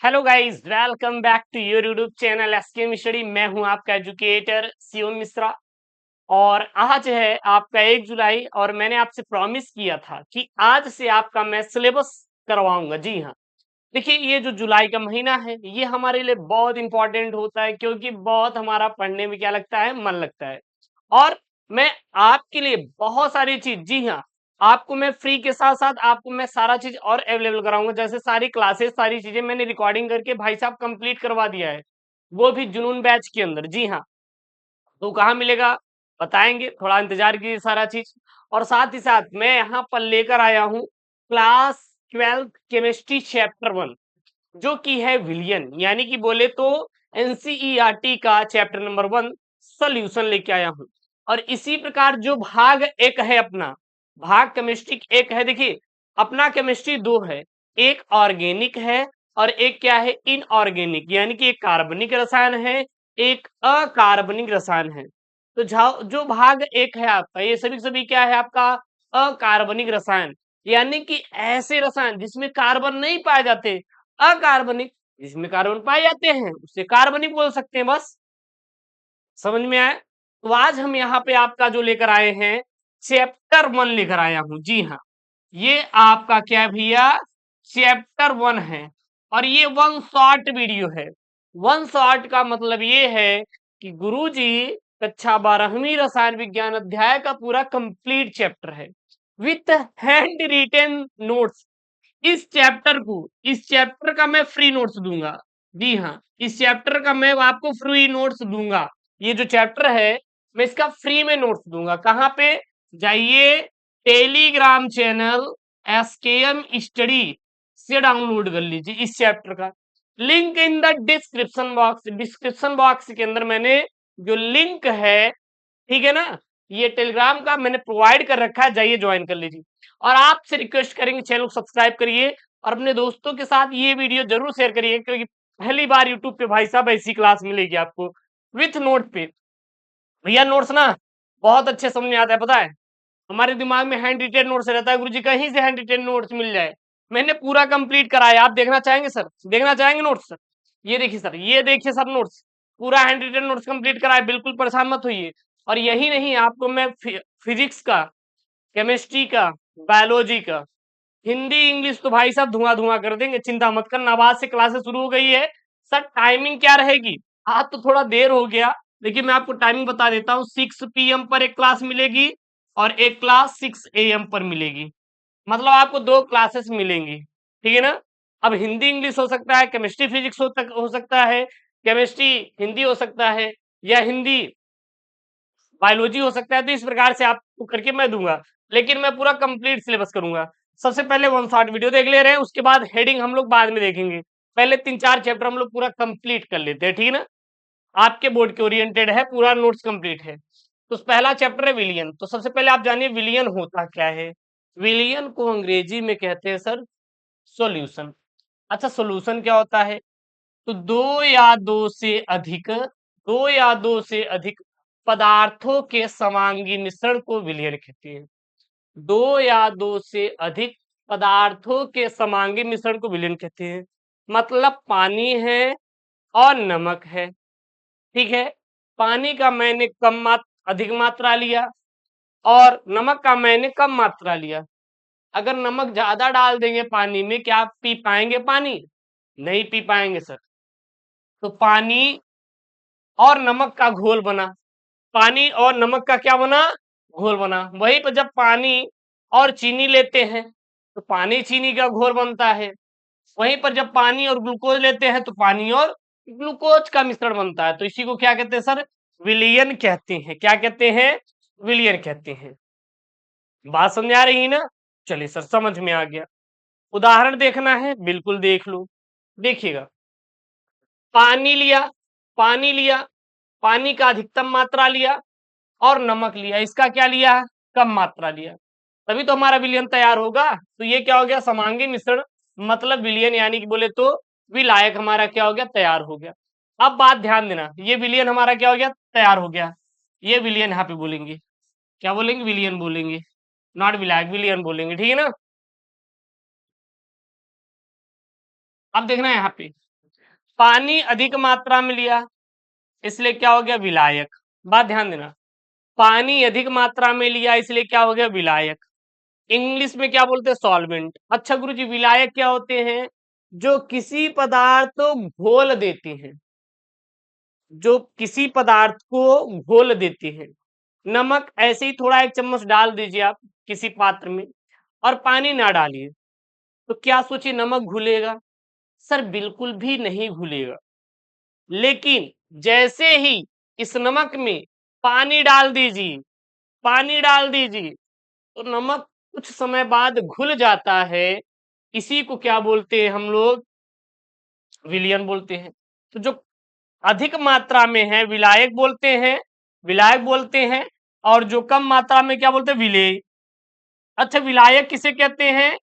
Hello guys, welcome back to your YouTube channel SK study. मैं हूं आपका educator Shivam Mishra. और आज है आपका 1 जुलाई और मैंने आपसे प्रॉमिस किया था कि आज से आपका मैं सिलेबस करवाऊंगा। जी हाँ, देखिए ये जो जुलाई का महीना है ये हमारे लिए बहुत इंपॉर्टेंट होता है, क्योंकि बहुत हमारा पढ़ने में क्या लगता है, मन लगता है। और मैं आपके लिए बहुत सारी चीज, जी हाँ, आपको मैं फ्री के साथ साथ आपको मैं सारा चीज और अवेलेबल कराऊंगा। जैसे सारी क्लासेस, सारी चीजें मैंने रिकॉर्डिंग करके भाई साहब कंप्लीट करवा दिया है, वो भी जुनून बैच के अंदर। जी हाँ, तो कहाँ मिलेगा बताएंगे, थोड़ा इंतजार कीजिए सारा चीज। और साथ ही साथ मैं यहाँ पर लेकर आया हूँ क्लास 12th केमिस्ट्री चैप्टर 1, जो कि है विलियन, यानी कि बोले तो एनसीईआरटी का चैप्टर नंबर 1 सॉल्यूशन लेके आया हूं। और इसी प्रकार जो भाग एक है अपना, भाग केमिस्ट्री एक है। देखिए, अपना केमिस्ट्री दो है, एक ऑर्गेनिक है और एक क्या है, इनऑर्गेनिक, यानी कि एक कार्बनिक रसायन है, एक अकार्बनिक रसायन है। तो जो भाग एक है आपका, ये सभी सभी क्या है आपका, अकार्बनिक रसायन, यानी कि ऐसे रसायन जिसमें कार्बन नहीं पाए जाते। अकार्बनिक जिसमें कार्बन पाए जाते हैं उसे कार्बनिक बोल सकते हैं। बस समझ में आया। तो आज हम यहाँ पे आपका जो लेकर आए हैं, चैप्टर 1 लेकर आया हूं। जी हाँ, ये आपका क्या है भैया, चैप्टर 1 है। और ये 1 शॉर्ट वीडियो है। 1 शॉर्ट का मतलब ये है कि गुरुजी कक्षा 12वीं रसायन विज्ञान अध्याय का पूरा कंप्लीट चैप्टर है, विथ हैंड रिटेन नोट्स। इस चैप्टर का मैं फ्री नोट्स दूंगा। जी हाँ, इस चैप्टर का मैं आपको फ्री नोट्स दूंगा। ये जो चैप्टर है मैं इसका फ्री में नोट्स दूंगा। कहाँ पे, जाइए टेलीग्राम चैनल एसकेएम स्टडी से डाउनलोड कर लीजिए इस चैप्टर का। Link in the description box, description box के अंदर मैंने जो लिंक है, ठीक है ना, ये टेलीग्राम का मैंने प्रोवाइड कर रखा है, जाइए ज्वाइन कर लीजिए। और आपसे रिक्वेस्ट करेंगे चैनल को सब्सक्राइब करिए और अपने दोस्तों के साथ ये वीडियो जरूर शेयर करिए, क्योंकि पहली बार यूट्यूब पे भाई साहब ऐसी क्लास मिलेगी आपको विथ नोट पे। भैया नोट्स ना बहुत अच्छे समझ में आता है, पता है। हमारे दिमाग में हैंड रिटेन नोट्स रहता है, गुरुजी कहीं से हैंड रिटेन नोट्स मिल जाए। मैंने पूरा कंप्लीट कराया, आप देखना चाहेंगे सर, देखना चाहेंगे नोट्स सर? ये देखिए सर, ये देखिए सर नोट्स, पूरा हैंड रिटेन नोट्स कंप्लीट कराया, बिल्कुल परेशान मत होइए। और यही नहीं, आपको मैं फिजिक्स का, केमिस्ट्री का, बायोलॉजी का, हिंदी इंग्लिश तो भाई साहब धुआं धुआं कर देंगे, चिंता मत करना। आज से क्लासेस शुरू हो गई है। सर टाइमिंग क्या रहेगी, आज तो थोड़ा देर हो गया, लेकिन मैं आपको टाइमिंग बता देता हूँ। 6 PM पर एक क्लास मिलेगी और एक क्लास 6 AM पर मिलेगी। मतलब आपको 2 क्लासेस मिलेंगी, ठीक है ना। अब हिंदी इंग्लिश हो सकता है, केमिस्ट्री फिजिक्स हो सकता है, केमिस्ट्री हिंदी हो सकता है, या हिंदी बायोलॉजी हो सकता है। तो इस प्रकार से आपको करके मैं दूंगा, लेकिन मैं पूरा कंप्लीट सिलेबस करूंगा। सबसे पहले 1 शॉर्ट वीडियो देख ले रहे हैं, उसके बाद हेडिंग हम लोग बाद में देखेंगे। पहले 3-4 चैप्टर हम लोग पूरा कंप्लीट कर लेते हैं, ठीक है ना। आपके बोर्ड के ओरिएंटेड है, पूरा नोट्स कंप्लीट है। तो पहला चैप्टर है विलियन। तो सबसे पहले आप जानिए विलियन होता क्या है। विलियन को अंग्रेजी में कहते हैं सर सॉल्यूशन। अच्छा, सॉल्यूशन क्या होता है, तो दो या दो से अधिक पदार्थों के समांगी मिश्रण को विलयन कहते हैं। दो या दो से अधिक पदार्थों के समांगी मिश्रण को विलयन कहते हैं। मतलब पानी है और नमक है, ठीक है। पानी का मैंने अधिक मात्रा लिया और नमक का मैंने कम मात्रा लिया। अगर नमक ज्यादा डाल देंगे पानी में, क्या आप पी पाएंगे पानी? नहीं पी पाएंगे सर। तो पानी और नमक का घोल बना, पानी और नमक का क्या बना, घोल बना। वहीं पर जब पानी और चीनी लेते हैं तो पानी चीनी का घोल बनता है। वहीं पर जब पानी और ग्लूकोज लेते हैं तो पानी और ग्लूकोज का मिश्रण बनता है। तो इसी को क्या कहते हैं सर, विलियन कहते हैं। क्या कहते हैं, विलियन कहते हैं। बात समझ आ रही है ना। चलिए सर, समझ में आ गया। उदाहरण देखना है, बिल्कुल देख लो। देखिएगा, पानी लिया, पानी लिया, पानी का अधिकतम मात्रा लिया और नमक लिया, इसका क्या लिया, कम मात्रा लिया। तभी तो हमारा विलयन तैयार होगा। तो ये क्या हो गया, समांगी मिश्रण, मतलब विलयन, यानी कि बोले तो विलायक हमारा क्या हो गया, तैयार हो गया। अब बात ध्यान देना, ये विलयन हमारा क्या हो गया, तैयार हो गया। ये विलयन यहाँ पे बोलेंगे, क्या बोलेंगे, विलयन बोलेंगे, नॉट विलायक, विलयन बोलेंगे, ठीक है ना। अब देखना है यहाँ पे, पानी अधिक मात्रा में लिया, इसलिए क्या हो गया? विलायक। बात ध्यान देना, पानी अधिक मात्रा में लिया इसलिए क्या हो गया? विलायक। इंग्लिश में क्या बोलते हैं? सॉल्वेंट। अच्छा गुरुजी, विलायक क्या होते हैं? जो किसी पदार्थ को घोल देते हैं, जो किसी पदार्थ को घोल देते हैं। नमक ऐसे ही थोड़ा 1 चम्मच डाल दीजिए आप किसी पात्र में, और पानी ना डालिए, तो क्या सोचिए नमक घुलेगा? सर बिल्कुल भी नहीं घुलेगा। लेकिन जैसे ही इस नमक में पानी डाल दीजिए, पानी डाल दीजिए, तो नमक कुछ समय बाद घुल जाता है। इसी को क्या बोलते हैं हम लोग? विलयन बोलते हैं। तो जो अधिक मात्रा में है विलायक बोलते हैं, विलायक बोलते हैं। और जो कम मात्रा में क्या बोलते हैं? विलेय। अच्छा, विलायक किसे कहते हैं?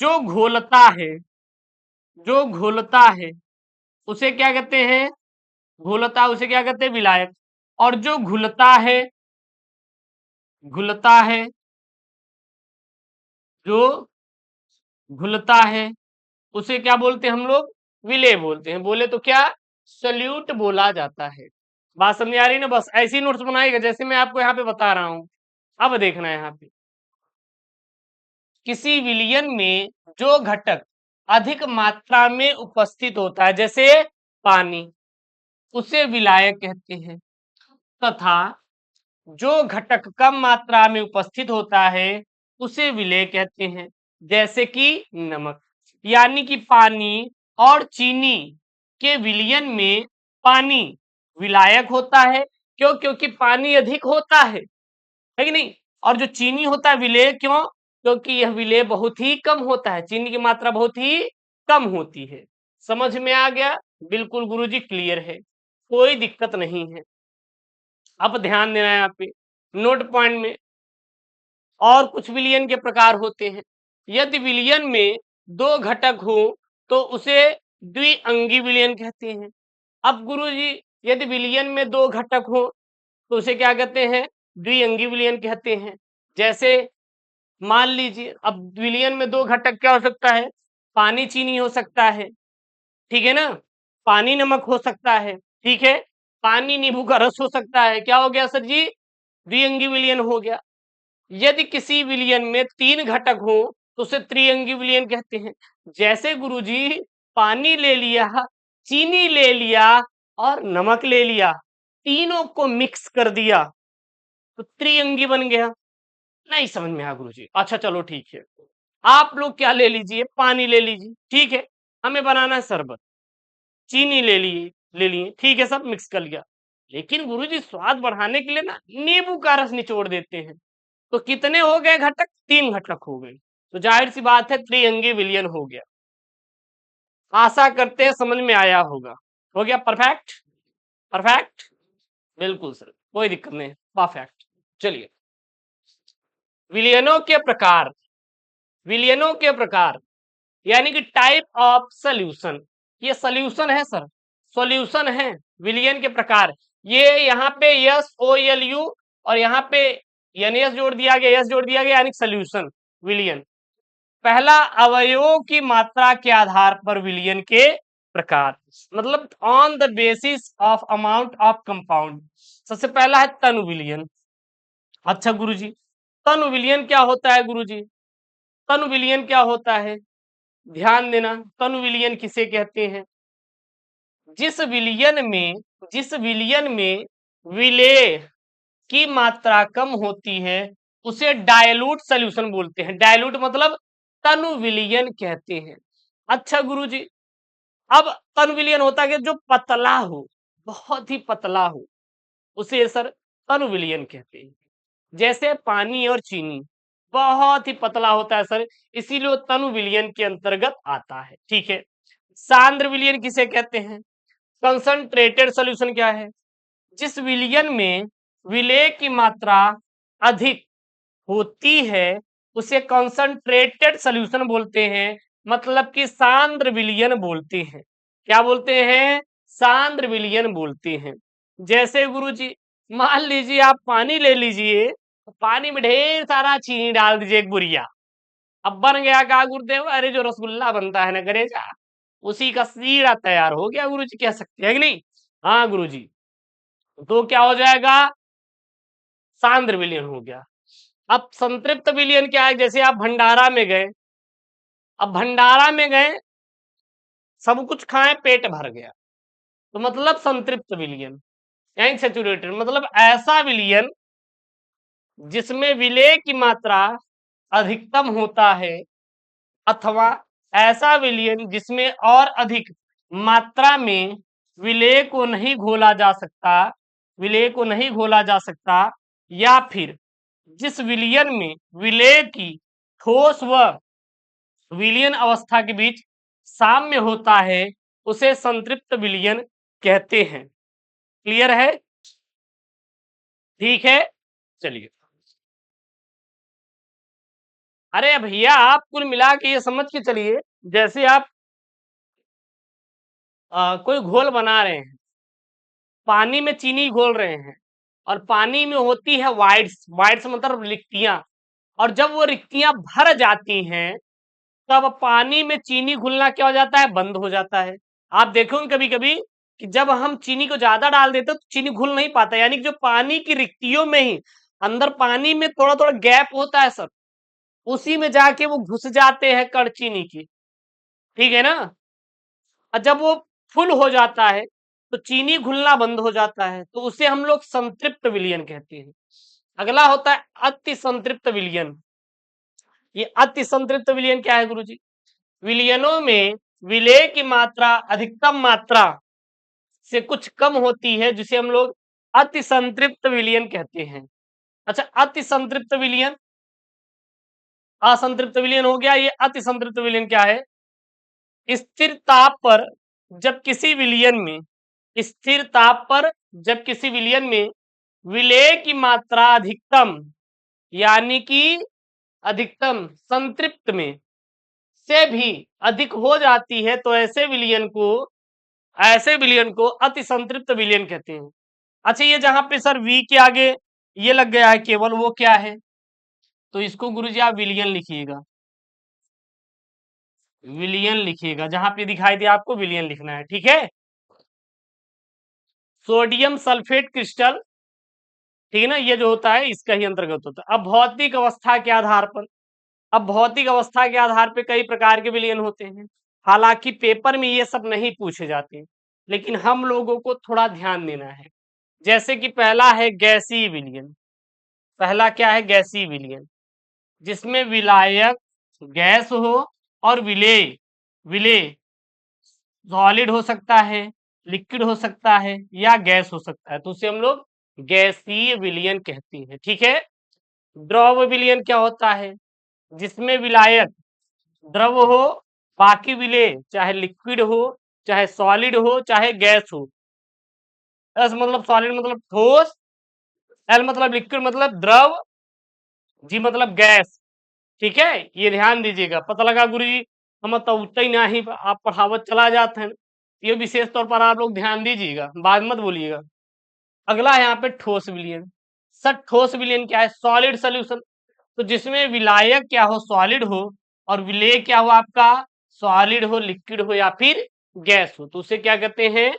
जो घोलता है, जो घोलता है उसे क्या कहते हैं? घोलता, उसे क्या कहते हैं? विलायक। और जो घुलता है, घुलता है, जो घुलता है उसे क्या बोलते हैं हम लोग? विलेय बोलते हैं। बोले तो क्या? सल्यूट बोला जाता है। बात समझ आ रही ना? बस ऐसी नोट्स बनाएगा जैसे मैं आपको यहाँ पे बता रहा हूं। अब देखना है यहाँ पे, किसी विलयन में जो घटक अधिक मात्रा में उपस्थित होता है, जैसे पानी, उसे विलायक कहते हैं। तथा जो घटक कम मात्रा में उपस्थित होता है उसे विलेय कहते हैं, जैसे कि नमक। यानी कि पानी और चीनी के विलयन में पानी विलायक होता है। क्यों? क्योंकि पानी अधिक होता है कि नहीं? और जो चीनी होता है विलेय, क्यों? क्योंकि यह विलेय बहुत ही कम होता है, चीनी की मात्रा बहुत ही कम होती है। समझ में आ गया? बिल्कुल गुरुजी, क्लियर है, कोई दिक्कत नहीं है। अब ध्यान देना है यहाँ पे नोट पॉइंट में। और कुछ विलयन के प्रकार होते हैं। यदि विलयन में दो घटक हो तो उसे द्विअंगी विलयन कहते हैं। अब गुरुजी, यदि विलयन में दो घटक हो तो उसे क्या कहते हैं? द्विअंगी विलयन कहते हैं। जैसे मान लीजिए, अब विलयन में दो घटक क्या हो सकता है? पानी चीनी हो सकता है, ठीक है ना? पानी नमक हो सकता है, ठीक है? पानी नींबू का रस हो सकता है। क्या हो गया सर जी? द्विअंगी विलयन हो गया। यदि किसी विलयन में तीन घटक हो तो उसे त्रिअंगी विलयन कहते हैं। जैसे गुरुजी, पानी ले लिया, चीनी ले लिया और नमक ले लिया, तीनों को मिक्स कर दिया तो त्रिअंगी बन गया। नहीं समझ में आया गुरुजी? अच्छा चलो ठीक है, आप लोग क्या ले लीजिए? पानी ले लीजिए, ठीक है? हमें बनाना है शरबत, चीनी ले लिए, ठीक है, सब मिक्स कर लिया। लेकिन गुरुजी, स्वाद बढ़ाने के लिए ना नींबू का रस निचोड़ देते हैं, तो कितने हो गए घटक? तीन घटक हो गए। तो जाहिर सी बात है त्रिअंगी विलयन हो गया। आशा करते हैं समझ में आया होगा। हो गया परफेक्ट? परफेक्ट, बिल्कुल सर, कोई दिक्कत नहीं, परफेक्ट। चलिए, विलयनों के प्रकार, विलयनों के प्रकार यानी कि टाइप ऑफ सोल्यूशन। ये सोल्यूशन है सर, सॉल्यूशन है। विलयन के प्रकार, ये यहाँ पे SOLU और यहाँ पे NS जोड़ दिया गया, S जोड़ दिया गया, यानी सोल्यूशन विलयन। पहला, अवयवों की मात्रा के आधार पर विलयन के प्रकार, मतलब on the basis of amount of compound. सबसे पहला है तनु विलयन। अच्छा गुरुजी, तनु विलयन क्या होता है गुरुजी? तनु विलयन क्या होता है? ध्यान देना, तनु विलयन किसे कहते हैं? जिस विलयन में, जिस विलयन में विलेय की मात्रा कम होती है उसे डायलूट सॉल्यूशन बोलते हैं। डायलूट मतलब तनु विलयन कहते हैं। अच्छा गुरुजी, अब तनु विलयन होता है कि जो पतला हो, बहुत ही पतला हो, उसे सर तनु विलयन कहते हैं। जैसे पानी और चीनी बहुत ही पतला होता है सर, इसीलिए वो तनु विलयन के अंतर्गत आता है, ठीक है? सांद्र विलयन किसे कहते हैं? कंसंट्रेटेड सॉल्यूशन क्या है? जिस विलयन में विलेय की मात्रा अधिक होती है उसे कंसंट्रेटेड सॉल्यूशन बोलते हैं, मतलब कि सांद्र विलयन बोलते हैं। क्या बोलते हैं? सांद्र विलयन बोलते हैं। जैसे गुरुजी, मान लीजिए आप पानी ले लीजिए, पानी में ढेर सारा चीनी डाल दीजिए, एक बुरिया। अब बन गया क्या गुरुदेव? अरे जो रसगुल्ला बनता है ना, करेजा, उसी का सीढ़ा तैयार हो गया गुरुजी, कह सकते हैं कि नहीं? हाँ गुरुजी। तो क्या हो जाएगा? सांद्र विलयन हो गया। अब संतृप्त विलयन क्या है? जैसे आप भंडारा में गए, अब भंडारा में गए, सब कुछ खाएं, पेट भर गया, तो मतलब संतृप्त विलयन, यानी सेचुरेटेड, मतलब ऐसा विलयन जिसमें विलेय की मात्रा अधिकतम होता है, अथवा ऐसा विलयन जिसमें और अधिक मात्रा में विलेय को नहीं घोला जा सकता, विलेय को नहीं घोला जा सकता, या फिर जिस विलयन में विलेय की ठोस व विलयन अवस्था के बीच साम्य होता है, उसे संतृप्त विलयन कहते हैं। क्लियर है? ठीक है, चलिए। अरे भैया, आप कुल मिला के ये समझ के चलिए, जैसे आप कोई घोल बना रहे हैं, पानी में चीनी घोल रहे हैं, और पानी में होती है वाइड्स, वाइड्स मतलब रिक्तियां, और जब वो रिक्तियां भर जाती हैं, तब पानी में चीनी घुलना क्या हो जाता है? बंद हो जाता है। आप देखोगे कभी कभी कि जब हम चीनी को ज्यादा डाल देते हैं तो चीनी घुल नहीं पाता, यानी कि जो पानी की रिक्तियों में ही अंदर पानी में थोड़ा थोड़ा गैप होता है सब, उसी में जाके वो घुस जाते हैं कण चीनी की। ठीक है ना? और जब वो फुल हो जाता है तो चीनी घुलना बंद हो जाता है, तो उसे हम लोग संतृप्त विलयन कहते हैं। अगला होता है अति संतृप्त विलयन। ये अति संतृप्त विलयन क्या है गुरुजी? विलयनों में विलेय की मात्रा अधिकतम मात्रा से कुछ कम होती है, जिसे हम लोग अति संतृप्त विलयन कहते हैं। अच्छा, अति संतृप्त विलयन, असंतृप्त विलयन हो गया, ये अति संतृप्त विलयन क्या है? स्थिर ताप पर जब किसी विलयन में, स्थिर ताप पर जब किसी विलयन में विलेय की मात्रा अधिकतम, यानी कि अधिकतम संतृप्त में से भी अधिक हो जाती है, तो ऐसे विलयन को अति संतृप्त विलयन कहते हैं। अच्छा, ये जहां पे सर वी के आगे ये लग गया है केवल, वो क्या है? तो इसको गुरुजी आप विलयन लिखिएगा, विलयन लिखिएगा, जहां पे दिखाई दे आपको विलयन लिखना है। ठीक है? सोडियम सल्फेट क्रिस्टल, ठीक है ना, ये जो होता है इसका ही अंतर्गत होता है। अब भौतिक अवस्था के आधार पर, अब भौतिक अवस्था के आधार पे कई प्रकार के विलयन होते हैं। हालांकि पेपर में ये सब नहीं पूछे जाते, लेकिन हम लोगों को थोड़ा ध्यान देना है। जैसे कि पहला है गैसीय विलयन। पहला क्या है? गैसीय विलयन, जिसमें विलायक गैस हो और विलेय, विलेय सॉलिड हो सकता है, लिक्विड हो सकता है, या गैस हो सकता है, तो उसे हम लोग गैसीय विलयन कहते हैं। ठीक है? द्रव विलयन क्या होता है? जिसमें विलायक द्रव हो, बाकी विलेय चाहे लिक्विड हो, चाहे सॉलिड हो, चाहे गैस हो। एस मतलब सॉलिड मतलब ठोस, एल मतलब लिक्विड मतलब द्रव, जी मतलब गैस। ठीक है? ये ध्यान दीजिएगा। पता लगा गुरुजी हम तो उतना ही ना ही आप पढ़ावत चला जाते हैं, ये विशेष तौर पर आप लोग ध्यान दीजिएगा, बाद मत बोलिएगा। अगला है यहाँ पे ठोस विलयन। सर ठोस विलयन क्या है? सॉलिड सोल्यूशन, तो जिसमें विलायक क्या हो? सॉलिड हो, और विलेय क्या हो आपका? सॉलिड हो, लिक्विड हो, या फिर गैस हो, तो उसे क्या कहते हैं?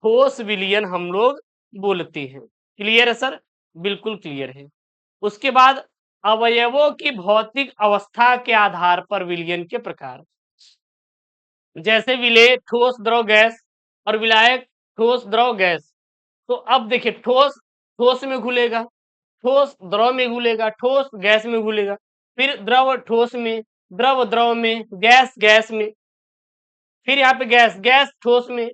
ठोस विलयन हम लोग बोलते हैं। क्लियर है सर? बिल्कुल क्लियर है। उसके बाद अवयवों की भौतिक अवस्था के आधार पर विलयन के प्रकार, जैसे विलेय ठोस द्रव गैस, और विलायक ठोस द्रव गैस। तो अब देखिए, ठोस ठोस में घुलेगा, ठोस द्रव में घुलेगा, ठोस गैस में घुलेगा, फिर द्रव ठोस में, द्रव द्रव में, गैस गैस में, फिर यहाँ पे गैस गैस ठोस में,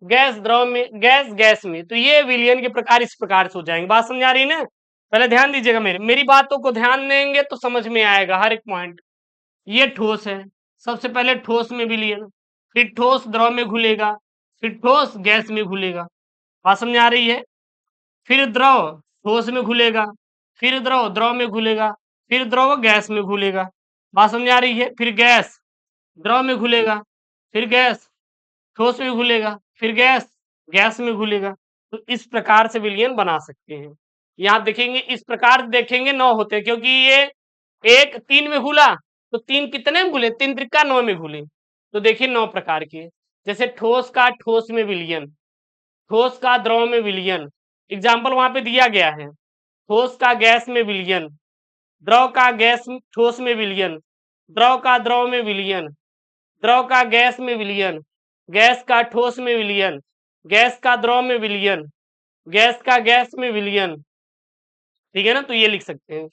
गैस द्रव में, गैस गैस में। तो ये विलयन के प्रकार इस प्रकार से हो जाएंगे। बात समझ आ रही है ना? पहले ध्यान दीजिएगा, मेरी बातों को ध्यान देंगे तो समझ में आएगा हर एक पॉइंट। ये ठोस है, सबसे पहले ठोस में विलयन, फिर ठोस द्रव में घुलेगा, फिर ठोस गैस में घुलेगा। बात समझ आ रही है? फिर द्रव ठोस में घुलेगा, फिर द्रव द्रव में घुलेगा, फिर द्रव गैस में घुलेगा। बात समझ आ रही है? फिर गैस द्रव में घुलेगा, फिर गैस ठोस में घुलेगा, फिर गैस गैस में घुलेगा। तो इस प्रकार से विलयन बना सकते हैं। यहाँ देखेंगे, इस प्रकार देखेंगे 9 होते हैं, क्योंकि ये एक 3 में घुला, तो 3 कितने में घुले? 3 त्रिका 9 में घुले, तो देखिए 9 प्रकार के। जैसे ठोस का ठोस में विलयन, ठोस का द्रव में विलयन, एग्जाम्पल वहां पे दिया गया है। ठोस का गैस में विलयन, द्रव का गैस ठोस में विलयन, द्रव का द्रव में विलयन, द्रव का गैस में विलयन, गैस का ठोस में विलयन, गैस का द्रव में विलयन, गैस का गैस में विलयन। ठीक है ना, तो ये लिख सकते हैं।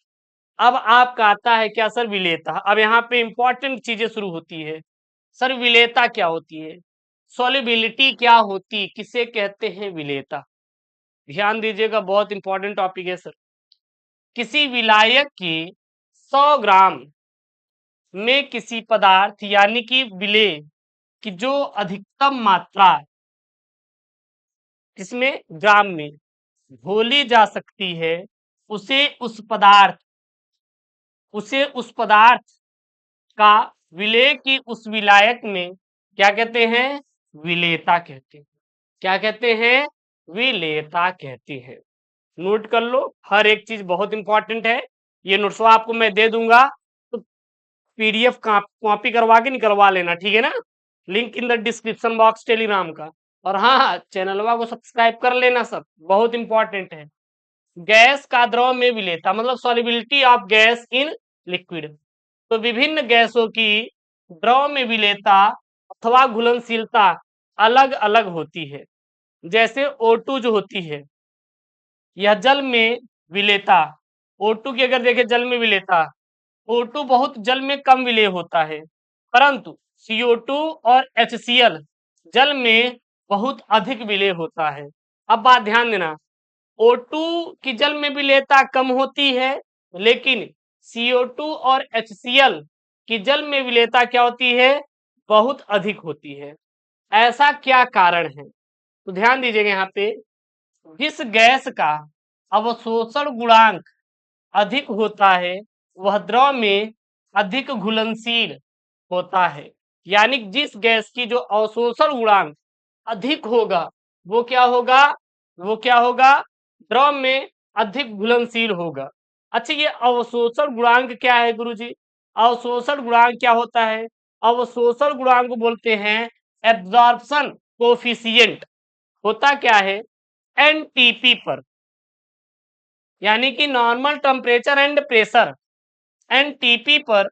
अब आपका आता है क्या सर, विलेयता। अब यहाँ पे इंपॉर्टेंट चीजें शुरू होती है। सर विलेयता क्या होती है, सॉल्युबिलिटी क्या होती, किसे कहते हैं विलेयता। ध्यान दीजिएगा, बहुत इंपॉर्टेंट टॉपिक है सर। किसी विलायक की 100 ग्राम में किसी पदार्थ यानी कि विलेय की जो अधिकतम मात्रा इसमें ग्राम में घोली जा सकती है, उसे उस पदार्थ का विलेय की उस विलायक में क्या कहते हैं, विलेयता कहते हैं। क्या कहते हैं, विलेयता कहते हैं। नोट कर लो, हर एक चीज बहुत इंपॉर्टेंट है। ये नोट्स आपको मैं दे दूंगा, तो पीडीएफ कॉपी करवा के निकलवा लेना, ठीक है ना। Link in the description box Telegram का। और हाँ, चैनलवा को सब्सक्राइब कर लेना सब, बहुत इंपॉर्टेंट है। गैस का द्रव में विलेयता मतलब solubility of gas in liquid. तो विभिन्न गैसों की द्रव में विलेयता अथवा घुलनशीलता अलग अलग होती है। जैसे O2 जो होती है, यह जल में विलेयता, O2 की अगर देखें जल में विलेयता, O2 बहुत जल में कम विलेय होता है, परंतु CO2 और HCl जल में बहुत अधिक विलेय होता है। अब बात ध्यान देना, O2 की जल में विलेयता कम होती है, लेकिन CO2 और HCl की जल में विलेयता क्या होती है, बहुत अधिक होती है। ऐसा क्या कारण है, तो ध्यान दीजिएगा यहाँ पे, जिस गैस का अवशोषण गुणांक अधिक होता है वह द्रव में अधिक घुलनशील होता है। यानी जिस गैस की जो अवशोषण गुणांक अधिक होगा वो क्या होगा, वो क्या होगा, द्रव में अधिक घुलनशील होगा। अच्छा, ये अवशोषण गुणांक क्या है गुरुजी, अवशोषण गुणांक क्या होता है, अवशोषण गुणांक को बोलते हैं एब्जॉर्प्शन कोफिशिएंट। होता क्या है, एनटीपी पर, यानी कि normal temperature and pressure, NTP पर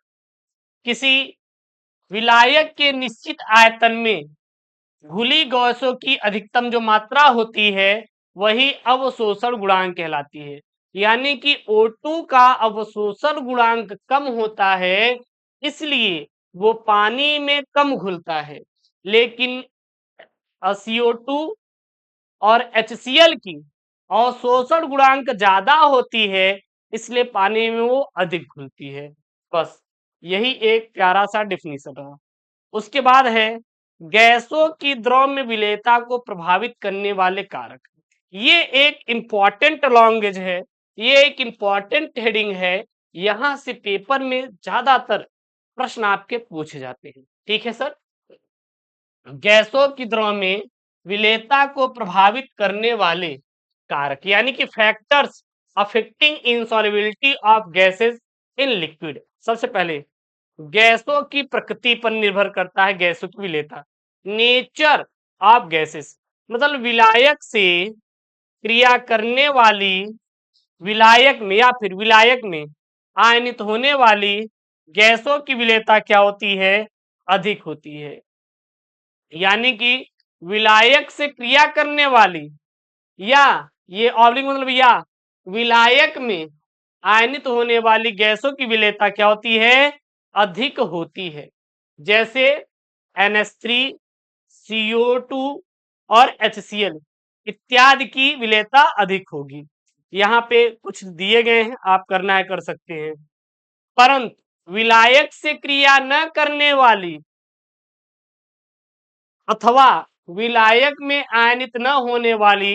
किसी विलायक के निश्चित आयतन में घुली गैसों की अधिकतम जो मात्रा होती है वही अवशोषण गुणांक कहलाती है। यानी कि O2 का अवशोषण गुणांक कम होता है, इसलिए वो पानी में कम घुलता है, लेकिन CO2 और HCl की अवशोषण गुणांक ज्यादा होती है, इसलिए पानी में वो अधिक घुलती है। बस यही एक प्यारा सा डिफिनीशन रहा। उसके बाद है गैसों की द्रव में विलेयता को प्रभावित करने वाले कारक। ये एक इंपॉर्टेंट लैंग्वेज है, ये एक इंपॉर्टेंट हेडिंग है। यहां से पेपर में ज्यादातर प्रश्न आपके पूछे जाते हैं। ठीक है सर, गैसों की द्रव में विलेयता को प्रभावित करने वाले कारक यानी कि factors affecting इनसॉल्युबिलिटी of gases in liquid. सबसे पहले गैसों की प्रकृति पर निर्भर करता है गैसों की विलेयता। नेचर ऑफ गैसेस मतलब विलायक से क्रिया करने वाली विलायक में या फिर विलायक में आयनित होने वाली गैसों की विलेयता क्या होती है, अधिक होती है। यानी कि विलायक से क्रिया करने वाली या ये ऑब्लिक मतलब या विलायक में आयनित होने वाली गैसों की विलेयता क्या होती है, अधिक होती है। जैसे NH3, CO2 और HCl इत्यादि की विलेयता अधिक होगी। यहाँ पे कुछ दिए गए हैं, आप करना है कर सकते हैं। परंतु विलायक से क्रिया न करने वाली अथवा विलायक में आयनित न होने वाली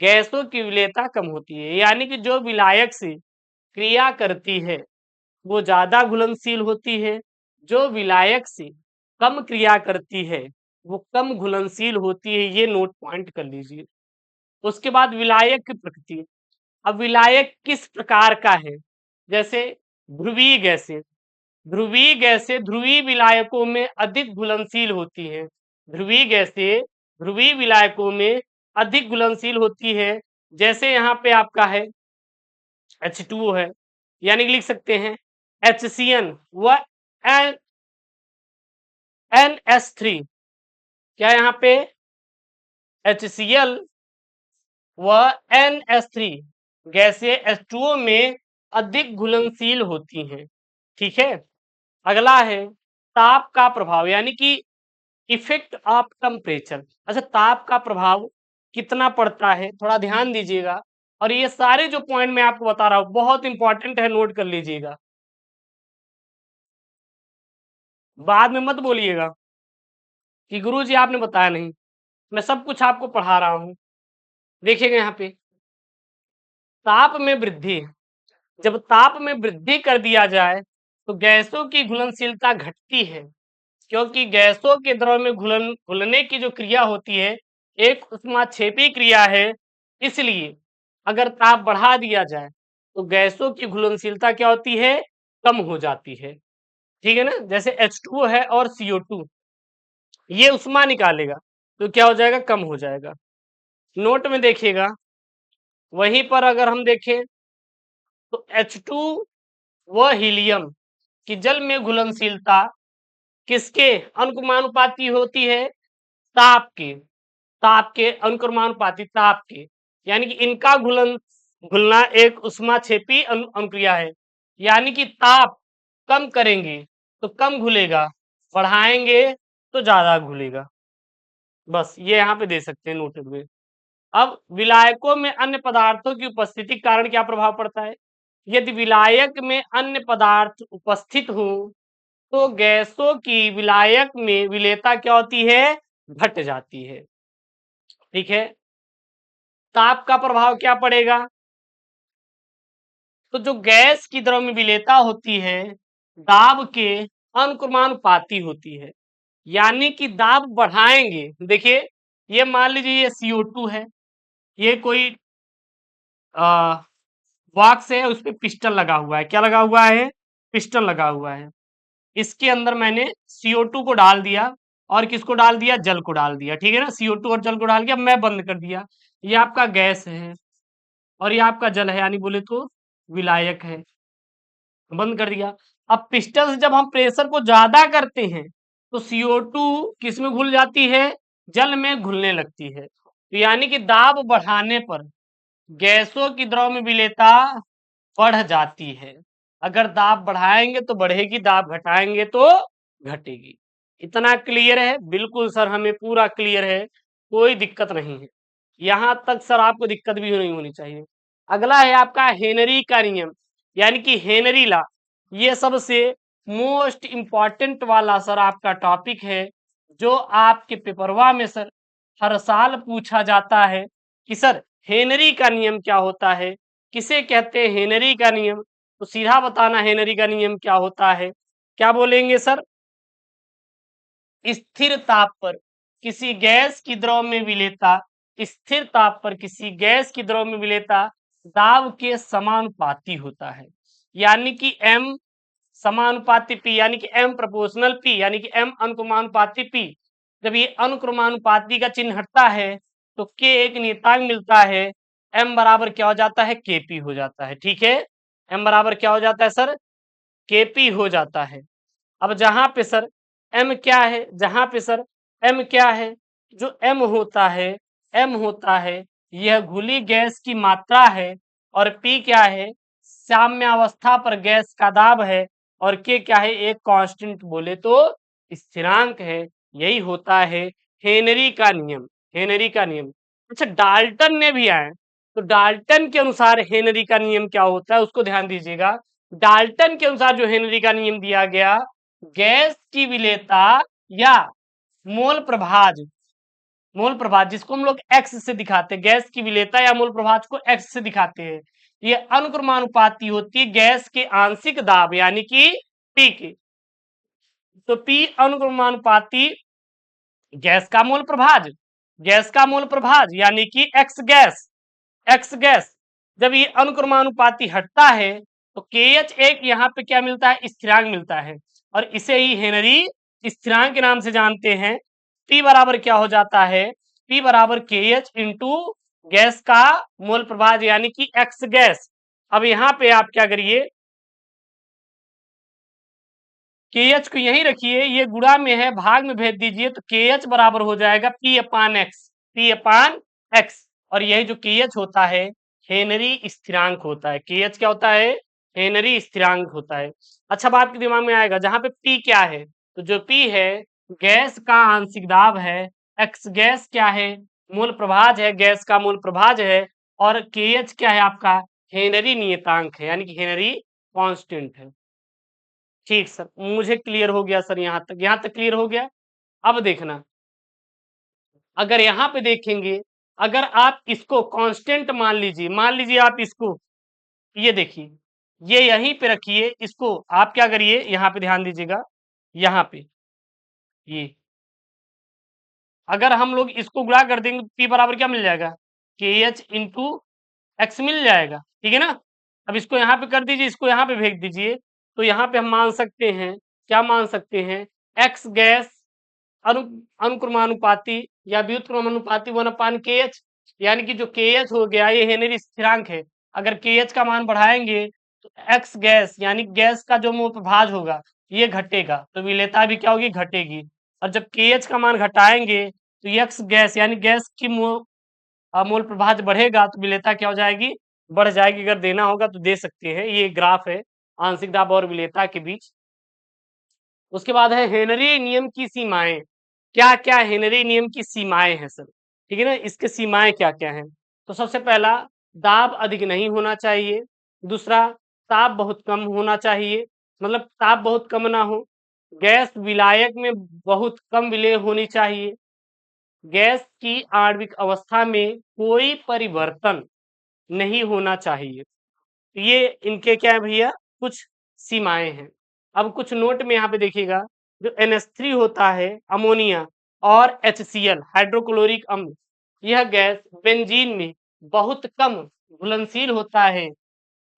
गैसों की विलेयता कम होती है। यानी कि जो विलायक से क्रिया करती है वो ज्यादा घुलनशील होती है, जो विलायक से कम क्रिया करती है वो कम घुलनशील होती है। ये नोट पॉइंट कर लीजिए। उसके बाद विलायक की प्रकृति। अब विलायक किस प्रकार का है, जैसे ध्रुवीय गैसें, ध्रुवीय गैसें ध्रुवीय विलायकों में अधिक घुलनशील होती हैं, ध्रुवीय गैसें ध्रुवीय विलायकों में अधिक घुलनशील होती है। जैसे यहाँ पे आपका है H2O है, यानी कि लिख सकते हैं HCN व NS3। क्या यहाँ पे HCl व NS3 गैसें H2O में अधिक घुलनशील होती हैं। ठीक है, अगला है ताप का प्रभाव, यानी कि इफेक्ट ऑफ टेम्परेचर। अच्छा, ताप का प्रभाव कितना पड़ता है, थोड़ा ध्यान दीजिएगा। और ये सारे जो पॉइंट मैं आपको बता रहा हूं बहुत इंपॉर्टेंट है, नोट कर लीजिएगा, बाद में मत बोलिएगा कि गुरुजी आपने बताया नहीं। मैं सब कुछ आपको पढ़ा रहा हूं। देखिएगा यहाँ पे ताप में वृद्धि, जब ताप में वृद्धि कर दिया जाए तो गैसों की घुलनशीलता घटती है, क्योंकि गैसों के द्रव में घुलने की जो क्रिया होती है एक ऊष्माक्षेपी क्रिया है। इसलिए अगर ताप बढ़ा दिया जाए तो गैसों की घुलनशीलता क्या होती है, कम हो जाती है। ठीक है ना, जैसे H2O है और CO2, ये ऊष्मा निकालेगा तो क्या हो जाएगा, कम हो जाएगा। नोट में देखिएगा, वहीं पर अगर हम देखें तो H2 व हीलियम की जल में घुलनशीलता किसके अनुक्रमानुपाती होती है, ताप के अनुक्रमानुपाती, ताप के, यानी कि इनका घुलना एक ऊष्माक्षेपी अनुक्रिया है। यानी कि ताप कम करेंगे तो कम घुलेगा, बढ़ाएंगे तो ज्यादा घुलेगा। बस ये यहाँ पे दे सकते हैं नोटेड में। अब विलायकों में अन्य पदार्थों की उपस्थिति के कारण क्या प्रभाव पड़ता है। यदि विलायक में अन्य पदार्थ उपस्थित हो तो गैसों की विलायक में विलेयता क्या होती है, घट जाती है। ठीक है, ताप का प्रभाव क्या पड़ेगा, तो जो गैस की द्रव में विलेयता होती है दाब के अनुक्रमानुपाती होती है। यानी कि दाब बढ़ाएंगे, देखिए ये मान लीजिए ये CO2 है, ये कोई बॉक्स है, उस पर पिस्टन लगा हुआ है। क्या लगा हुआ है, पिस्टन लगा हुआ है। इसके अंदर मैंने CO2 को डाल दिया और किसको डाल दिया, जल को डाल दिया। ठीक है ना, CO2 और जल को डाल दिया, मैं बंद कर दिया। ये आपका गैस है और ये आपका जल है, यानी बोले तो विलायक है, बंद कर दिया। अब पिस्टन से जब हम प्रेशर को ज्यादा करते हैं तो CO2 किस में घुल जाती है, जल में घुलने लगती है। तो यानी कि दाब बढ़ाने पर गैसों की द्रव में विलेयता बढ़ जाती है। अगर दाब बढ़ाएंगे तो बढ़ेगी, दाब घटाएंगे तो घटेगी। इतना क्लियर है, बिल्कुल सर हमें पूरा क्लियर है, कोई दिक्कत नहीं है। यहां तक सर आपको दिक्कत भी नहीं होनी चाहिए। अगला है आपका हेनरी का नियम, यानी कि हेनरी लॉ। ये सबसे मोस्ट इंपॉर्टेंट वाला सर आपका टॉपिक है, जो आपके पेपरवा में सर हर साल पूछा जाता है कि सर हेनरी का नियम क्या होता है, किसे कहते हैं हेनरी का नियम। तो सीधा बताना हेनरी का नियम क्या होता है। क्या बोलेंगे सर, स्थिर ताप पर किसी गैस की द्रव में विलेयता, स्थिर ताप पर किसी गैस की द्रव में विलेयता दाब के समानुपाती होता है। यानी कि M समानुपाती P, यानी कि M प्रोपोर्शनल P, यानी कि M अनुक्रमानुपाती P। जब ये अनुक्रमानुपाती का चिन्ह हटता है तो K एक नियतांक मिलता है, M बराबर क्या हो जाता है, KP हो जाता है। ठीक है, M बराबर क्या हो जाता है सर, KP हो जाता है। अब जहां पे सर M क्या है, जहां पे सर M क्या है, जो M होता है, M होता है यह घुली गैस की मात्रा है, और P क्या है, साम्यावस्था पर गैस का दाब है, और K क्या है, एक कांस्टेंट बोले तो स्थिरांक है। यही होता है हेनरी का नियम, हेनरी का नियम। अच्छा, डाल्टन ने भी आए तो डाल्टन के अनुसार हेनरी का नियम क्या होता है उसको ध्यान दीजिएगा। डाल्टन के अनुसार जो हेनरी का नियम दिया गया, गैस की विलेयता या मोल प्रभाज, मोल प्रभाज जिसको हम लोग एक्स से दिखाते हैं, गैस की विलेयता या मोल प्रभाज को एक्स से दिखाते हैं, ये अनुक्रमानुपाती होती है गैस के आंशिक दाब यानी कि पी की। तो पी अनुक्रमानुपाती गैस का मोल प्रभाज, गैस का मोल प्रभाज यानी कि एक्स गैस, एक्स गैस। जब ये अनुक्रमानुपाती हटता है तो KH एक यहाँ पे क्या मिलता है, स्थिरांक मिलता है, और इसे ही हेनरी स्थिरांक के नाम से जानते हैं। P बराबर क्या हो जाता है, P बराबर KH इंटू गैस का मोल प्रभाज यानी कि X गैस। अब यहाँ पे आप क्या करिए, KH को यहीं रखिए, ये गुणा में है भाग में भेज दीजिए, तो KH बराबर हो जाएगा P अपान एक्स, P अपान एक्स। और यही जो KH होता है हेनरी स्थिरांक होता है। KH क्या होता है, हेनरी स्थिरांक होता है। अच्छा, अब आपके दिमाग में आएगा जहां पे P क्या है, तो जो P है गैस का आंशिक दाब है, X गैस क्या है, मूल प्रभाज है, गैस का मूल प्रभाज है, और KH क्या है आपका, हेनरी नियतांक है, यानी कि हेनरी कांस्टेंट है। ठीक सर, मुझे क्लियर हो गया सर, यहाँ तक क्लियर हो गया। अब देखना, अगर यहाँ पे देखेंगे, अगर आप इसको कांस्टेंट मान लीजिए आप इसको, ये देखिए, ये यहीं पे रखिए, इसको आप क्या करिए, यहाँ पे ध्यान दीजिएगा, यहाँ पे ये अगर हम लोग इसको गुणा कर देंगे तो P बराबर क्या मिल जाएगा, KH इंटू एक्स मिल जाएगा, ठीक है ना। अब इसको यहाँ पे कर दीजिए, इसको यहाँ पे भेज दीजिए, तो यहाँ पे हम मान सकते हैं, क्या मान सकते हैं, एक्स गैस अनु अनुक्रमानुपाती या व्युत्क्रमानुपाती 1/KH, यानी कि जो KH हो गया ये हेनरी स्थिरांक है। अगर KH का मान बढ़ाएंगे तो एक्स गैस यानी गैस का जो मोल प्रभाज होगा ये घटेगा, तो विलेयता भी क्या होगी, घटेगी। और जब KH का मान घटाएंगे तो एक्स गैस यानी गैस की मोल प्रभाज बढ़ेगा, तो विलेयता क्या हो जाएगी, बढ़ जाएगी। अगर देना होगा तो दे सकते हैं, ये ग्राफ है आंशिक दाब और विलेयता के बीच। उसके बाद है हेनरी नियम की सीमाएं। क्या क्या हेनरी नियम की सीमाएं हैं सर, ठीक है ना, इसके सीमाएं क्या क्या हैं। तो सबसे पहला, दाब अधिक नहीं होना चाहिए। दूसरा, ताप बहुत कम होना चाहिए, मतलब ताप बहुत कम ना हो। गैस विलायक में बहुत कम विलेय होनी चाहिए। गैस की आणविक अवस्था में कोई परिवर्तन नहीं होना चाहिए। तो ये इनके क्या है भैया, कुछ सीमाएं हैं। अब कुछ नोट में यहाँ पे देखिएगा, जो NH3 होता है अमोनिया और HCl हाइड्रोक्लोरिक अम्ल, यह गैस बेंजीन में बहुत कम घुलनशील होता है,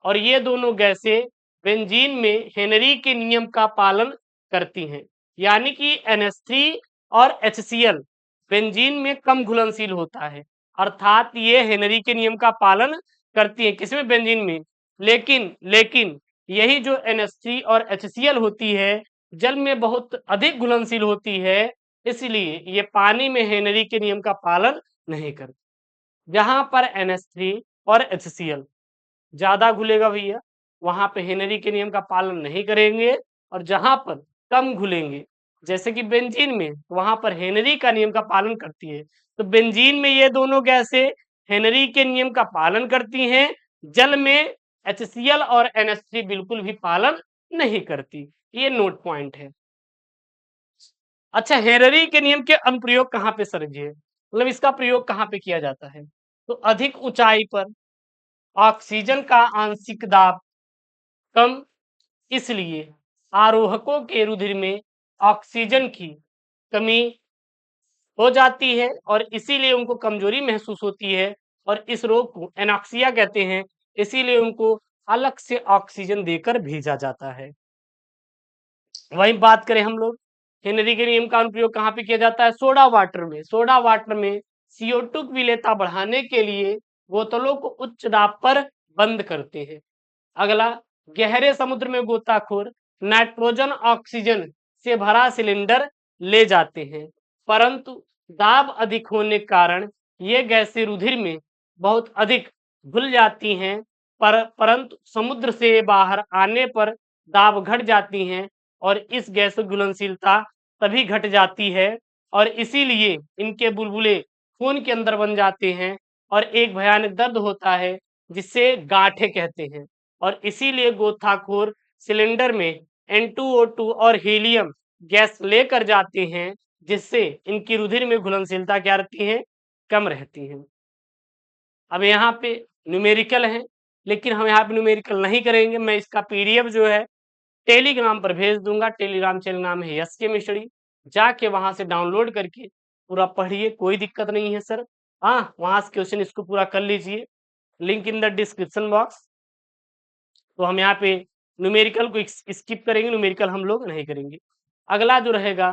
और ये दोनों गैसें बेंजीन में हेनरी के नियम का पालन करती हैं। यानी कि NH3 और HCl बेंजीन में कम घुलनशील होता है, अर्थात ये हेनरी के नियम का पालन करती है, किसमें, बेंजीन में। लेकिन यही जो NH3 और HCl होती है जल में बहुत अधिक घुलनशील होती है, इसलिए ये पानी में हेनरी के नियम का पालन नहीं करती। जहां पर NH3 और HCl ज्यादा घुलेगा भैया, वहां पे हेनरी के नियम का पालन नहीं करेंगे, और जहां पर कम घुलेंगे जैसे कि बेंजीन में, तो वहां पर हेनरी का नियम का पालन करती है। तो बेंजीन में ये दोनों गैसें हेनरी के नियम का पालन करती हैं, जल में HCl और NH3 बिल्कुल भी पालन नहीं करती। ये नोट पॉइंट है। अच्छा, हेनरी के नियम के अनुप्रयोग कहाँ पे सर जी, मतलब इसका प्रयोग कहाँ पे किया जाता है, तो अधिक ऊंचाई पर ऑक्सीजन का आंशिक दाब कम, इसलिए आरोहकों के रुधिर में ऑक्सीजन की कमी हो जाती है, और इसीलिए उनको कमजोरी महसूस होती है, और इस रोग को एनॉक्सिया कहते हैं। इसीलिए उनको अलग से ऑक्सीजन देकर भेजा जाता है। वही बात करें हम लोग, हेनरी के नियम का अनुप्रयोग कहाँ पे किया जाता है, सोडा वाटर में। सोडा वाटर में CO2 की विलेयता बढ़ाने के लिए बोतलों को उच्च दाब पर बंद करते हैं। अगला, गहरे समुद्र में गोताखोर नाइट्रोजन ऑक्सीजन से भरा सिलेंडर ले जाते हैं, परंतु दाब अधिक होने के कारण ये गैसें रुधिर में बहुत अधिक घुल जाती हैं, परंतु समुद्र से बाहर आने पर दाब घट जाती हैं, और इस गैस की घुलनशीलता तभी घट जाती है, और इसीलिए इनके बुलबुले खून के अंदर बन जाते हैं, और एक भयानक दर्द होता है जिसे गांठें कहते हैं। और इसीलिए गोताखोर सिलेंडर में N2O2 और हीलियम गैस लेकर जाते हैं, जिससे इनकी रुधिर में घुलनशीलता क्या रहती है, कम रहती है। अब यहाँ पे न्यूमेरिकल है, लेकिन हम यहाँ पे न्यूमेरिकल नहीं करेंगे। मैं इसका PDF जो है टेलीग्राम पर भेज दूंगा। टेलीग्राम चैनल नाम है यस केमिस्ट्री, जाके वहां से डाउनलोड करके पूरा पढ़िए, कोई दिक्कत नहीं है सर। हाँ, वहां से क्वेश्चन इसको पूरा कर लीजिए, link in the description box. तो हम यहाँ पे न्यूमेरिकल को स्किप करेंगे, न्यूमेरिकल हम लोग नहीं करेंगे। अगला जो रहेगा,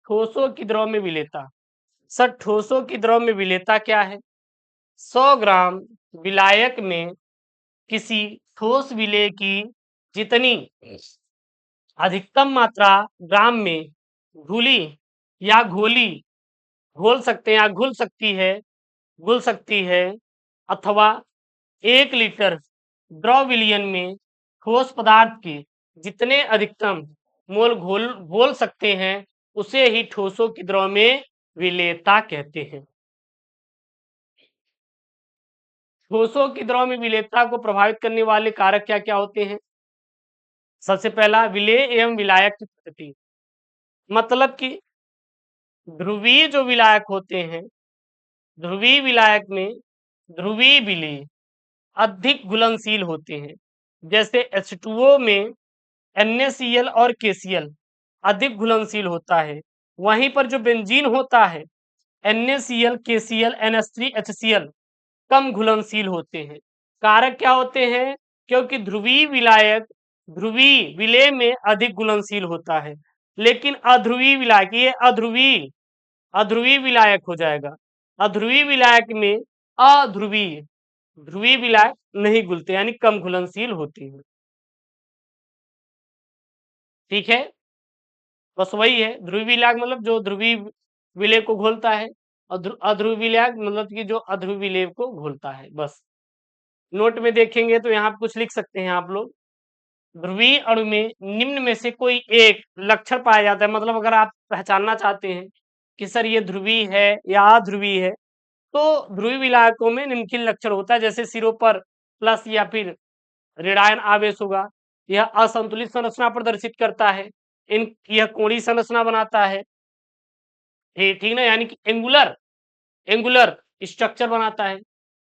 ठोसों की द्रव में विलेयता। सर ठोसों की द्रव में विलेयता क्या है? 100 ग्राम विलायक में किसी ठोस विलेय की जितनी अधिकतम मात्रा ग्राम में घुली या घोली घोल सकते हैं या घुल सकती है अथवा 1 लीटर द्रव विलयन में ठोस पदार्थ के जितने अधिकतम मोल घोल सकते हैं उसे ही ठोसों की द्रव में विलेयता कहते हैं। ठोसों की द्रव में विलेयता को प्रभावित करने वाले कारक क्या क्या होते हैं? सबसे पहला विलेय एवं विलायक की प्रकृति, मतलब कि ध्रुवीय जो विलायक होते हैं, ध्रुवीय विलायक में ध्रुवीय विलेय अधिक घुलनशील होते हैं। जैसे H2O में NaCl और KCl अधिक घुलनशील होता है, वहीं पर जो बेंजीन होता है NaCl, KCl, NH3, HCl कम घुलनशील होते हैं। कारक क्या होते हैं? क्योंकि ध्रुवीय विलायक ध्रुवीय विलेय में अधिक घुलनशील होता है, लेकिन अध्रुवीय विलायक ये अध्रुवीय विलायक हो जाएगा। अध्रुवीय विलायक में अध्रुवीय ध्रुवीय विलायक नहीं घुलते यानी कम घुलनशील होते हैं। ठीक है, बस वही है। ध्रुवीय विलायक मतलब जो ध्रुवीय विलेय को घोलता है, और अध्रुवीय विलायक मतलब कि जो अध्रुवीय विलेय को घोलता है। बस नोट में देखेंगे तो यहाँ पे कुछ लिख सकते हैं आप लोग। ध्रुवीय अणु में निम्न में से कोई एक लक्षण पाया जाता है, मतलब अगर आप पहचानना चाहते हैं कि सर ये ध्रुवीय है या अध्रुवीय है, तो ध्रुवीय विलायकों में निम्नलिखित लक्षण होता है। जैसे सिरों पर प्लस या फिर ऋणायन आवेश होगा, यह असंतुलित संरचना प्रदर्शित करता है, यह कोणीय संरचना बनाता है, ठीक ना, यानी कि एंगुलर स्ट्रक्चर बनाता है।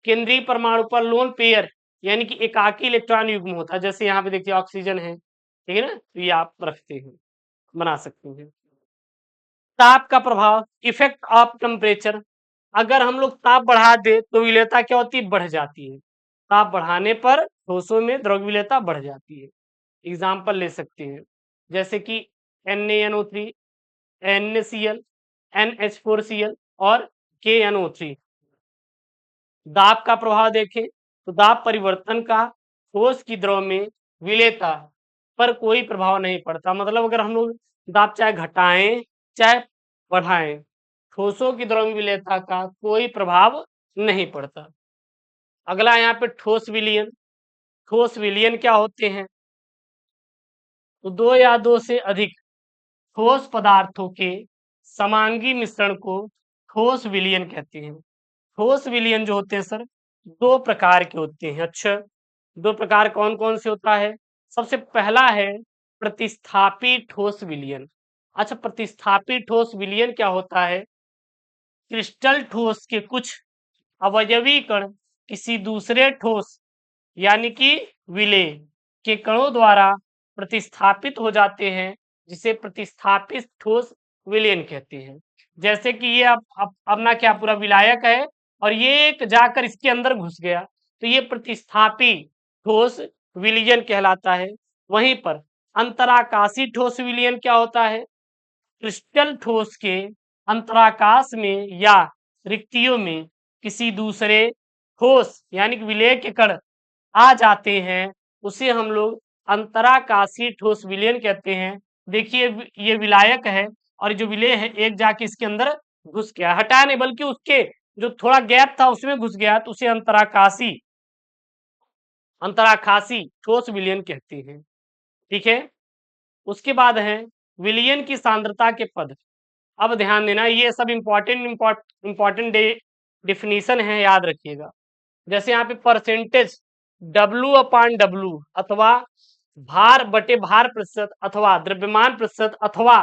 केंद्रीय परमाणु पर लोन पेयर यानी कि एकाकी इलेक्ट्रॉन युग्म होता है। जैसे यहाँ पे देखिए ऑक्सीजन है, ठीक है ना, तो ये आप रखते हैं, बना सकते हैं। ताप का प्रभाव, इफेक्ट ऑफ टेम्परेचर, अगर हम लोग ताप बढ़ा दे तो विलेयता क्या होती है? बढ़ जाती है। ताप बढ़ाने पर ठोसों में द्रव विलेयता बढ़ जाती है। एग्जाम्पल ले सकते हैं, जैसे कि NaNO3, NaCl, NH4Cl और KNO3। दाब का प्रभाव देखें तो दाब परिवर्तन का ठोस की द्रव में विलेयता पर कोई प्रभाव नहीं पड़ता। मतलब अगर हम लोग दाब चाहे घटाएं चाहे बढ़ाएं, ठोसों की द्रव में विलेयता का कोई प्रभाव नहीं पड़ता। अगला यहाँ पे ठोस विलयन। ठोस विलयन क्या होते हैं? तो दो या दो से अधिक ठोस पदार्थों के समांगी मिश्रण को ठोस विलयन कहते हैं। ठोस विलयन जो होते हैं सर दो प्रकार के होते हैं। अच्छा, दो प्रकार कौन कौन से होता है? सबसे पहला है प्रतिस्थापी ठोस विलयन। अच्छा, प्रतिस्थापी ठोस विलयन क्या होता है? क्रिस्टल ठोस के कुछ अवयवी कण किसी दूसरे ठोस यानी कि विलेय के कणों द्वारा प्रतिस्थापित हो जाते हैं, जिसे प्रतिस्थापित ठोस विलयन कहते हैं। जैसे कि ये अब अपना क्या पूरा विलायक है और ये एक जाकर इसके अंदर घुस गया, तो ये प्रतिस्थापी ठोस विलयन कहलाता है। वहीं पर अंतराकाशी ठोस विलयन क्या होता है? क्रिस्टल ठोस के अंतराकाश में या रिक्तियों में किसी दूसरे ठोस यानी कि विलेय के कण आ जाते हैं, उसे हम लोग अंतराकाशीय ठोस विलयन कहते हैं। देखिए ये विलायक है और जो विलेय है एक जाके इसके अंदर घुस गया, हटा नहीं बल्कि उसके जो थोड़ा गैप था उसमें घुस गया, तो उसे अंतराकाशी ठोस विलयन कहते हैं। ठीक है, उसके बाद है विलयन की सांद्रता के पद। अब ध्यान देना, ये सब इंपॉर्टेंट डिफिनीशन है, याद रखिएगा। जैसे यहाँ पे परसेंटेज W/W अथवा भार बटे भार प्रतिशत अथवा द्रव्यमान प्रतिशत अथवा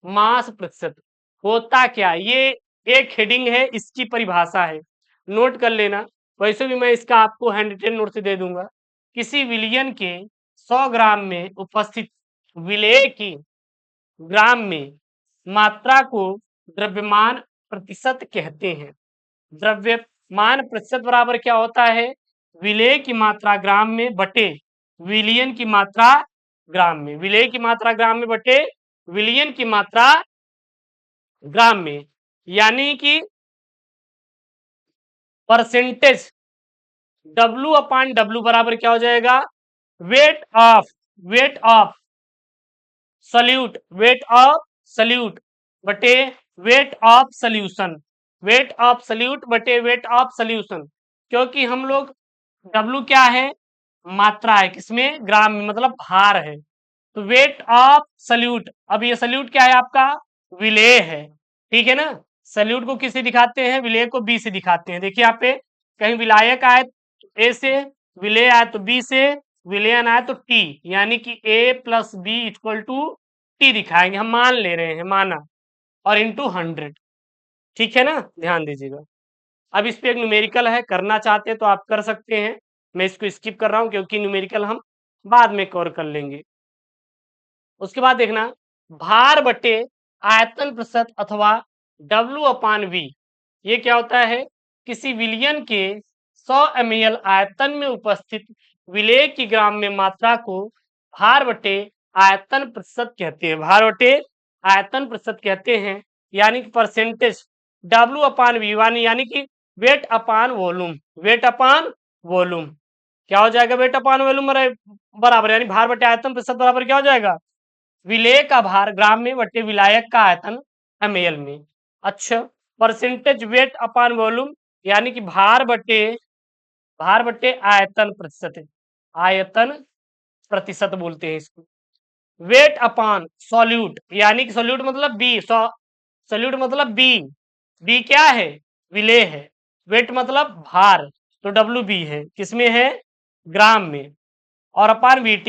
मास प्रतिशत होता क्या, ये एक हेडिंग है, इसकी परिभाषा है, नोट कर लेना। वैसे भी मैं इसका आपको हैंड रिटेन नोट से दे दूंगा। किसी विलयन के 100 ग्राम में उपस्थित विलेय की ग्राम में मात्रा को द्रव्यमान प्रतिशत कहते हैं। द्रव्यमान प्रतिशत बराबर क्या होता है? विलेय की मात्रा ग्राम में बटे विलयन की मात्रा ग्राम में। विलेय की मात्रा ग्राम में बटे विलयन की मात्रा ग्राम में। यानी कि परसेंटेज W/W बराबर क्या हो जाएगा, वेट ऑफ सल्यूट बटे weight of solution, weight of solution. क्योंकि हम लोग W क्या है, मात्रा है, किसमें, ग्राम में, मतलब भार है। तो वेट ऑफ सल्यूट, अब ये सल्यूट क्या है आपका, विलेय है, ठीक है ना। सल्यूट को किससे दिखाते हैं, विलेय को बी से दिखाते हैं। देखिए यहाँ पे कहीं विलायक आए तो ए से, विलेय आए तो बी से, विलयन आए तो टी, यानी कि A plus B equal to T दिखाएंगे, हम मान ले रहे हैं, माना, और इंटू 100, ठीक है ना, ध्यान दीजिएगा। अब इस पे एक न्यूमेरिकल है, करना चाहते हैं तो आप कर सकते हैं, मैं इसको स्किप कर रहा हूं क्योंकि न्यूमेरिकल हम बाद में कवर कर लेंगे। उसके बाद देखना, भार बटे आयतन प्रतिशत अथवा W/V, ये क्या होता है, किसी विलयन के 100 ml आयतन में उपस्थित विलेय की ग्राम में मात्रा को भार बटे आयतन प्रतिशत कहते हैं, भार बटे आयतन प्रतिशत कहते हैं, यानी कि परसेंटेज W/V यानी कि वेट अपान वॉल्यूम, वेट अपान वॉल्यूम क्या हो जाएगा, वेट अपान वॉल्यूम बराबर, यानी भार बटे आयतन प्रतिशत बराबर क्या हो जाएगा, विलेय का भार ग्राम में बटे विलायक का आयतन ml में। अच्छा, परसेंटेज वेट अपान वॉल्यूम यानी कि भार बटे आयतन प्रतिशत है, आयतन प्रतिशत बोलते हैं इसको। वेट अपान सॉल्यूट, यानी कि सॉल्यूट मतलब बी, सॉल्यूट मतलब बी क्या है, विलेय है, वेट मतलब भार, तो WB है, किसमें है, ग्राम में, और अपान VT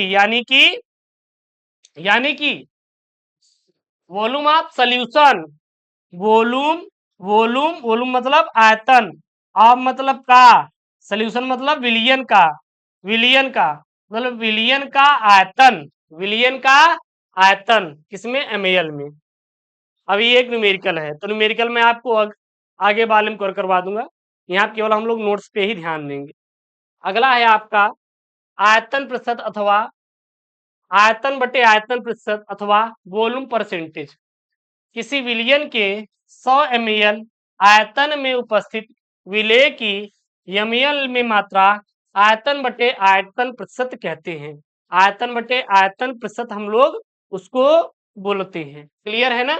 यानी कि volume of solution, volume volume मतलब आयतन, ऑफ मतलब का, सॉल्यूशन मतलब विलियन का मतलब विलियन का आयतन किसमें, ml में। अभी एक न्यूमेरिकल है, तो न्यूमेरिकल में आपको आगे बारे में करवा दूंगा, यहाँ केवल हम लोग नोट्स पे ही ध्यान देंगे। अगला है आपका आयतन प्रतिशत अथवा आयतन बटे आयतन प्रतिशत अथवा वॉल्यूम परसेंटेज, किसी विलयन के 100 ml आयतन में उपस्थित विलेय की ml में मात्रा आयतन बटे आयतन प्रतिशत कहते हैं, आयतन बटे आयतन प्रतिशत हम लोग उसको बोलते हैं, क्लियर है ना।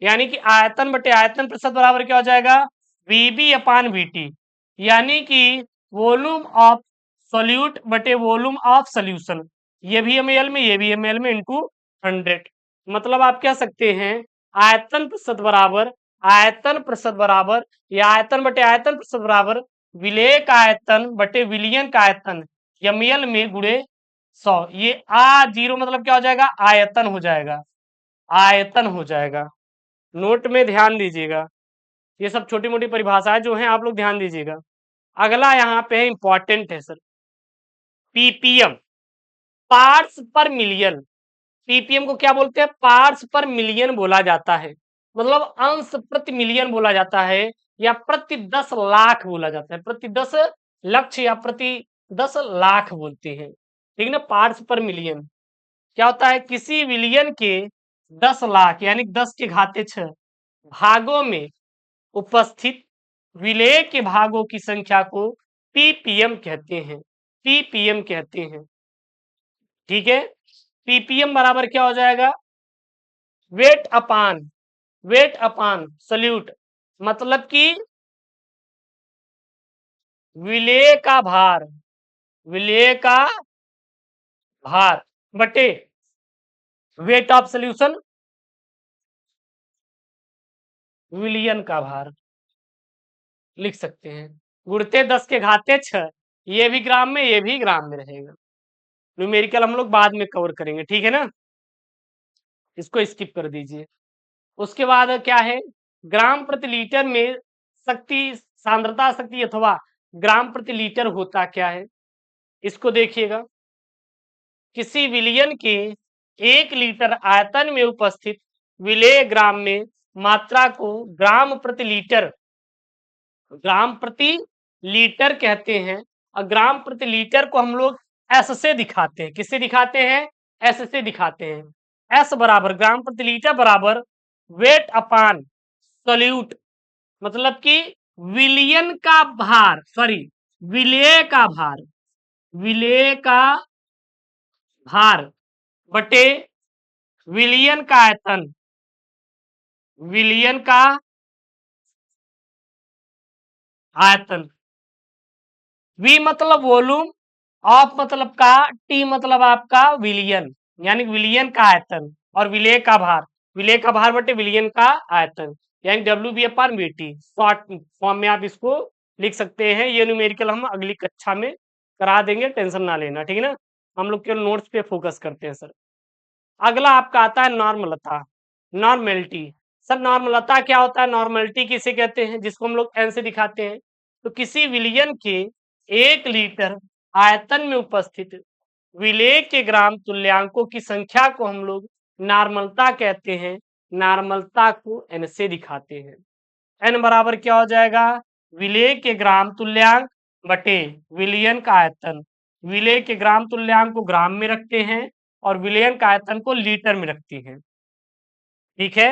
यानी कि आयतन बटे आयतन प्रतिशत बराबर क्या हो जाएगा, VB/VT, यानी कि वॉल्यूम ऑफ सॉल्यूट बटे वॉल्यूम ऑफ सॉल्यूशन, ये भी ml में, ये भी ml में, इंटू 100। मतलब आप कह सकते हैं आयतन प्रतिशत बराबर या आयतन बटे आयतन प्रतिशत बराबर विलेय का आयतन बटे विलियन का आयतन ml में गुणे 100। ये जीरो मतलब क्या हो जाएगा, आयतन हो जाएगा, आयतन हो जाएगा। नोट में ध्यान दीजिएगा, ये सब छोटी मोटी परिभाषाएं जो हैं आप लोग ध्यान दीजिएगा। अगला यहाँ पे इंपॉर्टेंट है सर, पीपीएम, पार्ट्स पर मिलियन। पीपीएम को क्या बोलते हैं, पार्ट्स पर मिलियन बोला जाता है, मतलब अंश प्रति मिलियन बोला जाता है, या प्रति 10 लाख बोला जाता है, प्रति 10 लक्ष या प्रति 10 लाख बोलते हैं, ठीक ना। पार्ट्स पर मिलियन क्या होता है, किसी विलियन के 10 लाख यानी 10 के घाते 6 भागों में उपस्थित विलेय के भागों की संख्या को पीपीएम कहते हैं, पीपीएम कहते हैं, ठीक है। पीपीएम बराबर क्या हो जाएगा, वेट अपान सॉल्यूट, मतलब कि विलेय का भार बटे वेट ऑफ सॉल्यूशन, विलियन का भार लिख सकते हैं, गुणते 10 के घाते 6, ये भी ग्राम में, ये भी ग्राम में रहेगा। न्यूमेरिकल हम लोग बाद में कवर करेंगे, ठीक है ना, इसको स्किप कर दीजिए। उसके बाद क्या है, ग्राम प्रति लीटर में शक्ति सांद्रता शक्ति अथवा ग्राम प्रति लीटर होता क्या है, इसको देखिएगा। किसी विलयन के 1 लीटर आयतन में उपस्थित विलेय ग्राम में मात्रा को ग्राम प्रति लीटर कहते हैं, और ग्राम प्रति लीटर को हम लोग एस से दिखाते हैं, किससे दिखाते हैं, एस से दिखाते हैं। एस बराबर ग्राम प्रति लीटर बराबर वेट अपान सॉल्यूट, मतलब कि विलयन का भार, सॉरी विलेय का भार, विलेय का भार बटे विलयन का आयतन, विलयन का आयतन। वी मतलब वॉल्यूम, ऑफ मतलब का, टी मतलब आपका विलियन, यानी विलियन का आयतन, और विलेय का भार, विलेय का भार बटे विलियन का आयतन, यानी W B upon we T. Short form में आप इसको लिख सकते हैं। ये न्यूमेरिकल हम अगली कक्षा में करा देंगे, टेंशन ना लेना, ठीक है ना। हम लोग केवल नोट्स पे फोकस करते हैं सर। अगला आपका आता है नॉर्मलता, नॉर्मेलिटी। सर नॉर्मलता क्या होता है, नॉर्मेलिटी किसे कहते हैं, जिसको हम लोग एन से दिखाते हैं। तो किसी विलयन के 1 लीटर आयतन में उपस्थित विलेय के ग्राम तुल्यांकों की संख्या को हम लोग नॉर्मलता कहते हैं। नॉर्मलता को एन से दिखाते हैं। एन बराबर क्या हो जाएगा, विलेय के ग्राम तुल्यांक बटे विलयन का आयतन। विलेय के ग्राम तुल्यांक को ग्राम में रखते हैं और विलयन का आयतन को लीटर में रखते हैं, ठीक है।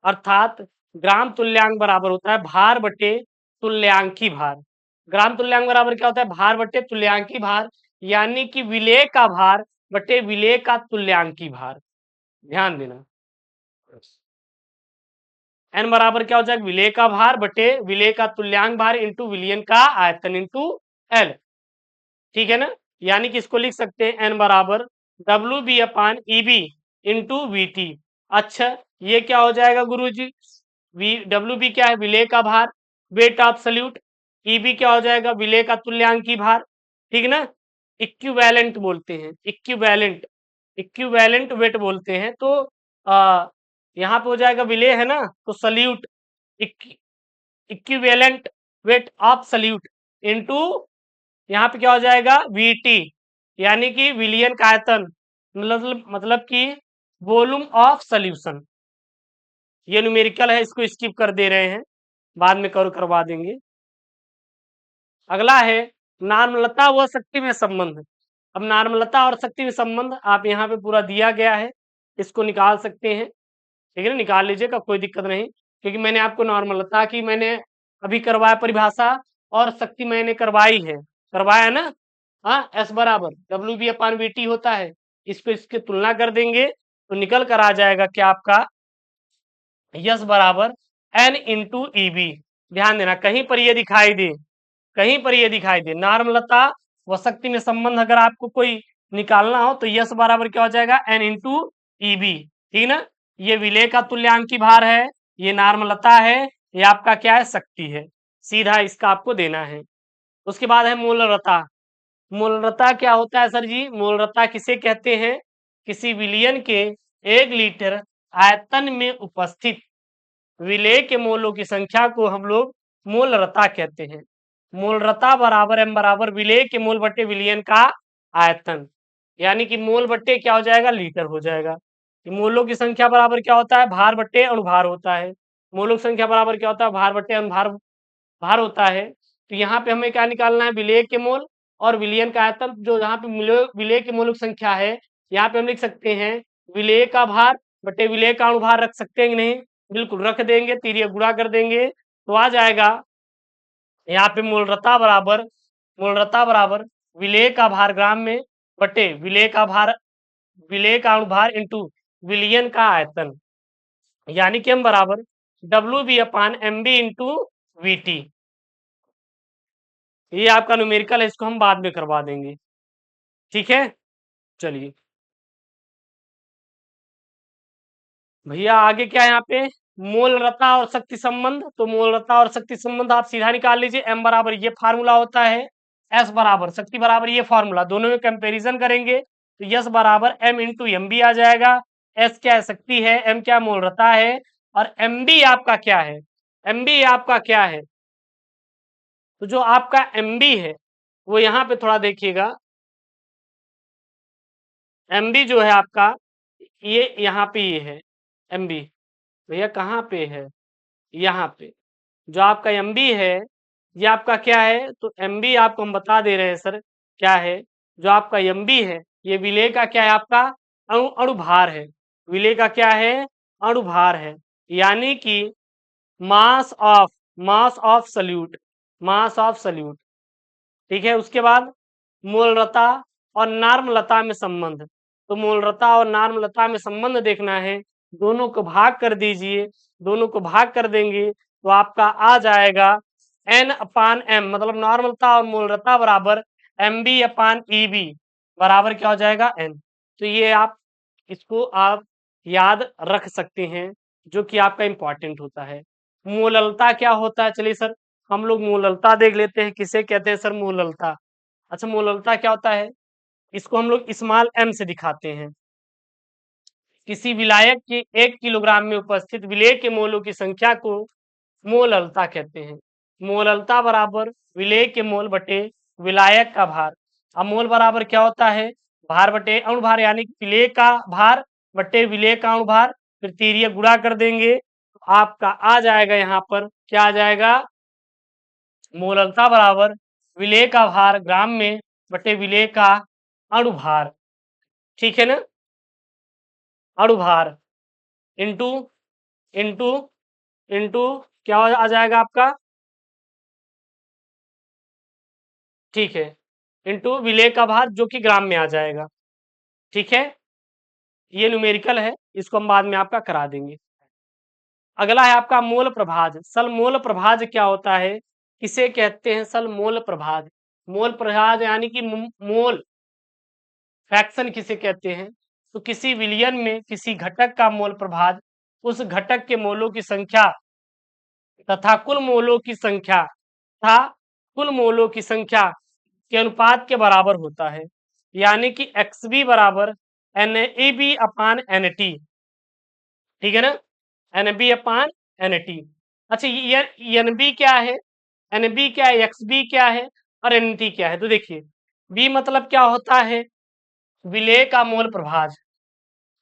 अर्थात ग्राम तुल्यांक बराबर होता है भार बटे तुल्यांकी भार। ग्राम तुल्यांक बराबर क्या होता है, भार बटे तुल्यांकी भार, यानी कि विलेय का भार बटे विलेय का तुल्यांकी भार। ध्यान देना, एन बराबर क्या हो जाएगा, विलेय का भार बटे विलेय का तुल्यांक भार इंटू विलयन का आयतन इंटू एल, ठीक है ना। यानी कि इसको लिख सकते हैं एन बराबर W B upon E B into V T. अच्छा ये क्या हो जाएगा गुरुजी, वी डब्ल्यू बी क्या है, विलेय का भार, weight of solute. E B क्या हो जाएगा, विलेय का तुल्यांकी भार, ठीक है ना। इक्विवेलेंट बोलते हैं, इक्विवेलेंट, इक्विवेलेंट वेट बोलते हैं। तो यहाँ पे हो जाएगा विलेय है ना, तो solute, equivalent weight of solute into यहाँ पे क्या हो जाएगा वीटी, यानी कि विलियन का आयतन, मतलब कि वॉल्यूम ऑफ सॉल्यूशन। ये न्यूमेरिकल है, इसको स्किप कर दे रहे हैं, बाद में करवा देंगे। अगला है नार्मलता व शक्ति में संबंध। अब नार्मलता और शक्ति में संबंध आप यहाँ पे पूरा दिया गया है, इसको निकाल सकते हैं, ठीक है ना, निकाल लीजिएगा, कोई दिक्कत नहीं। क्योंकि मैंने आपको नॉर्मलता की मैंने अभी करवाया परिभाषा, और शक्ति मैंने करवाई है, करवाया ना। हाँ, एस बराबर W B upon we T होता है। इसको इसके तुलना कर देंगे तो निकल कर आ जाएगा क्या आपका, यस बराबर एन इंटू ई बी। ध्यान देना, कहीं पर ये दिखाई दे, कहीं पर ये दिखाई दे नार्मलता व शक्ति में संबंध अगर आपको कोई निकालना हो तो यस बराबर क्या हो जाएगा, एन इंटू ई बी, ठीक ना। ये विलेय का तुल्यांकी भार है, ये नार्मलता है, ये आपका क्या है, शक्ति है। सीधा इसका आपको देना है। उसके बाद है मूलरता। मूलरता क्या होता है सर जी, मूलरता किसे कहते हैं, किसी विलयन के 1 लीटर आयतन में उपस्थित विलेय के मोलों की संख्या को हम लोग मूलरता कहते हैं। मूलरता बराबर एम बराबर विलेय के मोल बटे विलयन का आयतन, यानी कि मोल बट्टे क्या हो जाएगा, लीटर हो जाएगा। मोलों की संख्या बराबर क्या होता है, भार बट्टे अणुभार होता है। मोलों की संख्या बराबर क्या होता है, भार बट्टे अणुभार भार होता है। तो यहाँ पे हमें क्या निकालना है, विलेय के मोल और विलयन का आयतन। जो यहाँ पे विलेय के मोल की संख्या है, यहाँ पे हम लिख सकते हैं विलेय का भार बटे विलेय का अणुभार, रख सकते हैं कि नहीं, बिल्कुल रख देंगे, तिर्यक गुणा कर देंगे तो आ जाएगा यहाँ पे मूलरता बराबर विलेय का भार ग्राम में बटे विलेय का भार, विलेय का अणुभार इंटू विलयन का आयतन, यानी कि हम बराबर W B upon M B into V T. ये आपका न्यूमेरिकल है, इसको हम बाद में करवा देंगे, ठीक है। चलिए भैया आगे क्या है यहाँ पे, मोलरता और शक्ति संबंध। तो मोलरता और शक्ति संबंध आप सीधा निकाल लीजिए, एम बराबर ये फार्मूला होता है, एस बराबर शक्ति बराबर ये फार्मूला, दोनों में कंपैरिजन करेंगे तो यस बराबर एम इंटू एम बी आ जाएगा। एस क्या है, शक्ति है, एम क्या मोलरता है, और एम बी आपका क्या है, एम बी आपका क्या है। तो जो आपका एम बी है वो यहाँ पे थोड़ा देखिएगा, एम बी जो है आपका ये यहाँ पे ये है एम बी, भैया कहाँ पे है, यहाँ पे जो आपका एम बी है ये आपका क्या है, तो एम बी आपको हम बता दे रहे हैं सर क्या है। जो आपका एम बी है ये विलेय का क्या है, आपका अणुभार है, विलेय का क्या है, अणुभार है। यानी कि mass of solute, mass of solute, ठीक है। उसके बाद मूलरता और नार्मलता में संबंध, तो मूलरता और नार्मलता में संबंध देखना है, दोनों को भाग कर दीजिए, दोनों को भाग कर देंगे तो आपका आ जाएगा N/M, मतलब नॉर्मलता और मूलरता बराबर MB/EB बराबर क्या हो जाएगा N। तो ये आप इसको आप याद रख सकते हैं, जो कि आपका इंपॉर्टेंट होता है। मूललता क्या होता है, चलिए सर हम लोग मूललता देख लेते हैं, किसे कहते हैं सर मूललता। अच्छा मूललता क्या होता है, इसको हम लोग स्मॉल m से दिखाते हैं। किसी विलायक के 1 किलोग्राम में उपस्थित विलेय के मोलों की संख्या को मोललता कहते हैं। मोललता बराबर विलेय के मोल बटे विलायक का भार। अब मोल बराबर क्या होता है, भार बटे अणु भार, यानी विलेय का भार बटे विलेय का अणु भार, फिर तिर्यक गुणा कर देंगे तो आपका आ जाएगा, यहाँ पर क्या आ जाएगा, मोललता बराबर विलेय का भार ग्राम में बटे विलेय का अणु भार, ठीक है ना, अणु भार इंटू इंटू इंटू क्या आ जाएगा आपका, ठीक है, इंटू विलेय का भार जो कि ग्राम में आ जाएगा, ठीक है। ये न्यूमेरिकल है, इसको हम बाद में आपका करा देंगे। अगला है आपका मोल प्रभाज। सल मोल प्रभाज क्या होता है, किसे कहते हैं सल मोल प्रभाज। मोल प्रभाज यानी कि मोल फ्रैक्शन किसे कहते हैं, तो किसी विलयन में किसी घटक का मोल प्रभाज उस घटक के मोलों की संख्या तथा कुल मोलों की संख्या तथा कुल मोलों की संख्या के अनुपात के बराबर होता है, यानी कि XB बराबर NAB/NT, ठीक है ना, NB/NT। अच्छा ये NB क्या है, NB क्या है, XB क्या है और NT क्या है, तो देखिए B मतलब क्या होता है, विलेय का मोल प्रभाज,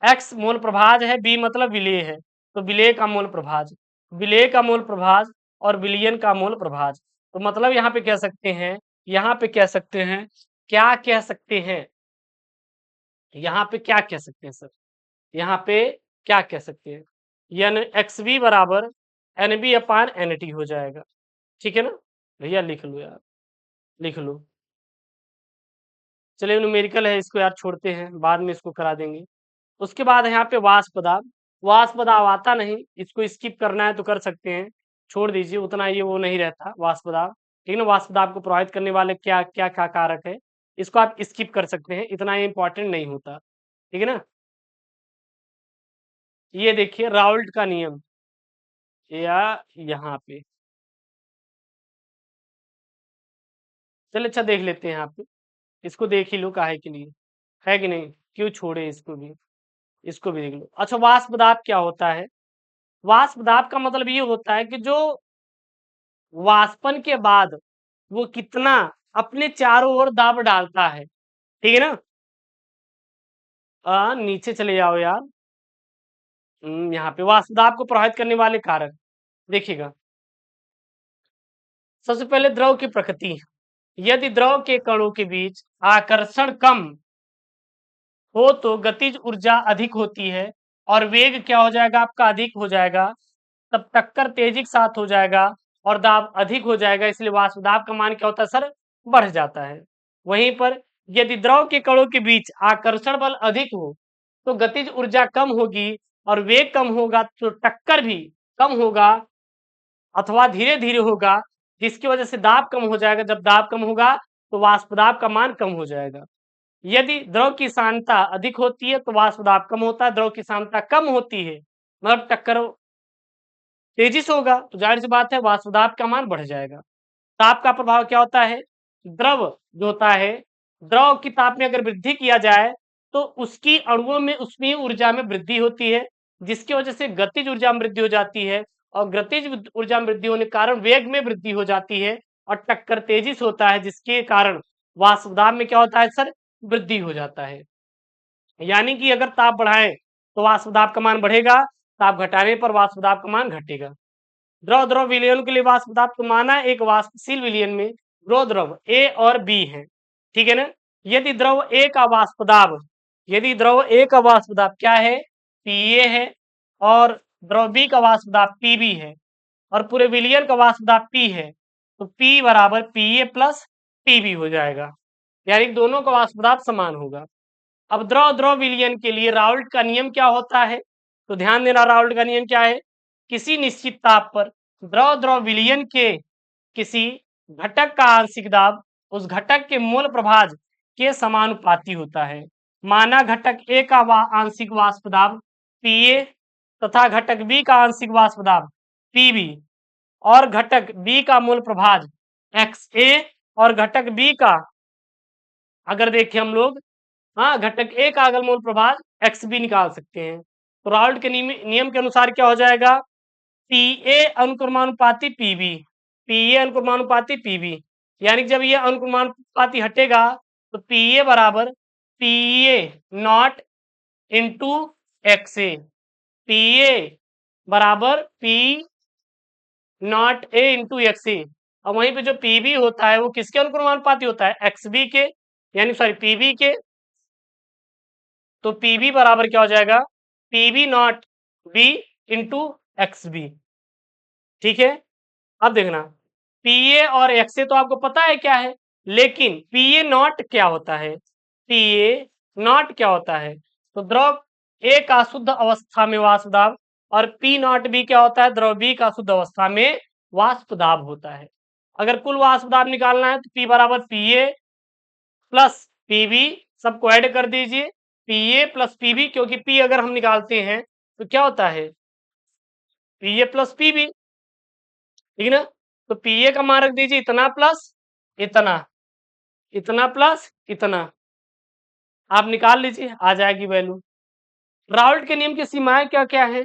X मोल प्रभाज है, B मतलब विलेय है, तो विलेय का मोल प्रभाज, विलेय का मोल प्रभाज और विलयन का मोल प्रभाज। तो मतलब यहाँ पे कह सकते हैं, यहाँ पे कह सकते हैं, क्या कह सकते हैं, यहाँ पे क्या कह सकते हैं सर, यहाँ पे क्या कह सकते हैं, XB बराबर NB/NT हो जाएगा, ठीक है ना भैया, लिख लो यार, लिख लो। चलिए न्यूमेरिकल है, इसको यार छोड़ते हैं, बाद में इसको करा देंगे। उसके बाद है यहाँ पे वाष्प दाब। वाष्प दाब आता नहीं, इसको स्किप करना है तो कर सकते हैं, छोड़ दीजिए, उतना ये वो नहीं रहता वाष्प दाब, ठीक है ना। वाष्प दाब को प्रभावित करने वाले क्या क्या क्या कारक है, इसको आप स्किप कर सकते हैं, इतना ये इंपॉर्टेंट नहीं होता, ठीक है ना। ये देखिए राउल्ट का नियम, या यहाँ पे चलिए अच्छा देख लेते हैं यहाँ पे, इसको देख ही लो काहे के लिए, है कि नहीं, क्यों छोड़े इसको भी, इसको भी देख लो। अच्छा वाष्प दाब क्या होता है, वाष्प दाब का मतलब ये होता है कि जो वाष्पन के बाद वो कितना अपने चारों ओर दाब डालता है, ठीक है ना। नीचे चले जाओ यार, यहाँ पे वाष्प दाब को प्रभावित करने वाले कारक देखिएगा। सबसे पहले द्रव की प्रकृति, यदि द्रव के कणों के बीच आकर्षण कम हो तो गतिज ऊर्जा अधिक होती है और वेग क्या हो जाएगा आपका, अधिक हो जाएगा, तब टक्कर तेजी के साथ हो जाएगा और दाब अधिक हो जाएगा, इसलिए वाष्प दाब का मान क्या होता है सर, बढ़ जाता है। वहीं पर यदि द्रव के कणों के बीच आकर्षण बल अधिक हो तो गतिज ऊर्जा कम होगी और वेग कम होगा तो टक्कर भी कम होगा अथवा धीरे धीरे होगा, जिसकी वजह से दाब कम हो जाएगा। जब दाब कम होगा तो वाष्प दाब का मान कम हो जाएगा। यदि द्रव की सांद्रता अधिक होती है तो वाष्प दाब कम होता है, द्रव की सांद्रता कम होती है मतलब टक्कर तेजी से होगा तो जाहिर सी बात है वाष्प दाब का मान बढ़ जाएगा। ताप का प्रभाव क्या होता है, द्रव जो होता है, द्रव की ताप में अगर वृद्धि किया जाए तो उसकी अणुओं में उष्मीय ऊर्जा में वृद्धि होती है, जिसकी वजह से गतिज ऊर्जा में वृद्धि हो जाती है और गतिज ऊर्जा में वृद्धि होने के कारण वेग में वृद्धि हो जाती है और टक्कर तेजी से होता है, जिसके कारण वाष्प दाब में क्या होता है सर, वृद्धि हो जाता है। यानी कि अगर ताप बढ़ाएं तो वाष्प दाब का मान बढ़ेगा, ताप घटाने पर वाष्प दाब का मान घटेगा। द्रव द्रव विलयन के लिए वाष्प दाब को माना एक वाष्पशील विलयन में दो द्रव ए और बी है, ठीक है ना। यदि द्रव ए का वाष्प दाब, यदि द्रव ए का वाष्प दाब क्या है, पीए है और द्रव बी का वाष्प दाब पीबी है, और पूरे विलयन का वाष्प दाब P है, तो P बराबर Pa प्लस Pb हो जाएगा, यानी दोनों का वाष्प दाब समान होगा। अब द्रव द्रव विलयन के लिए राउल्ट का नियम क्या होता है, तो ध्यान देना, राउल्ट का नियम क्या है, किसी निश्चित ताप पर द्रव द्रव विलयन के किसी घटक का आंशिक दाब उस घटक के मूल प्रभाज के समानुपाती होता है। माना घटक ए का आंशिक वाष्प दाब Pa तथा घटक बी का आंशिक वाष्प दाब Pb और घटक बी का मूल प्रभाज Xa और घटक बी का अगर देखें हम लोग, हाँ, घटक ए का अगर मूल प्रभाज Xb निकाल सकते हैं। तो राउल्ट के नियम के अनुसार क्या हो जाएगा, Pa अनुक्रमानुपाती Pb, Pa अनुक्रमानुपाती Pb, यानी जब ये अनुक्रमानुपाती हटेगा तो Pa बराबर Pa not into Xa, Pa बराबर P not a into Xa, और वहीं पे जो Pb होता है वो किसके अनुक्रमानुपाती होता है, Xb के, यानी सॉरी Pb के। तो Pb बराबर क्या हो जाएगा, Pb not B into Xb। ठीक है, अब देखना, Pa और Xa तो आपको पता है क्या है, लेकिन Pa नॉट क्या होता है, Pa नॉट क्या होता है, तो द्रव ए का शुद्ध अवस्था में वाष्प दाब और P नॉट बी क्या होता है, द्रव बी का शुद्ध अवस्था में वाष्प दाब होता है। अगर कुल वाष्प दाब निकालना है तो P बराबर Pa प्लस Pb, सबको ऐड कर दीजिए, Pa प्लस Pb, क्योंकि P अगर हम निकालते हैं तो क्या होता है, Pa प्लस Pb, ठीक ना। तो Pa का मान रख दीजिए इतना प्लस इतना, इतना प्लस इतना, आप निकाल लीजिए, आ जाएगी वैल्यू। राउल्ट के नियम की सीमाएं क्या क्या है,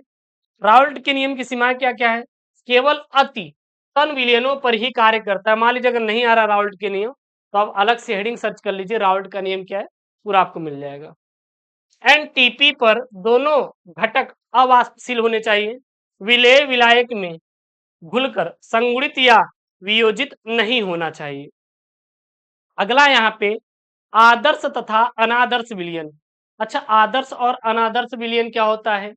राउल्ट के नियम की सीमाएं क्या क्या है, केवल अति तन विलयनों पर ही कार्य करता है। मान लीजिए अगर नहीं आ रहा राउल्ट के नियम तो आप अलग से हेडिंग सर्च कर लीजिए, राउल्ट का नियम क्या है पूरा आपको मिल जाएगा। एनटीपी पर दोनों घटक अवाष्पशील होने चाहिए, विलेय विलायक में घुलकर संगुणित या वियोजित नहीं होना चाहिए। अगला यहाँ पे आदर्श तथा अनादर्श विलयन। अच्छा, आदर्श और अनादर्श विलयन क्या होता है,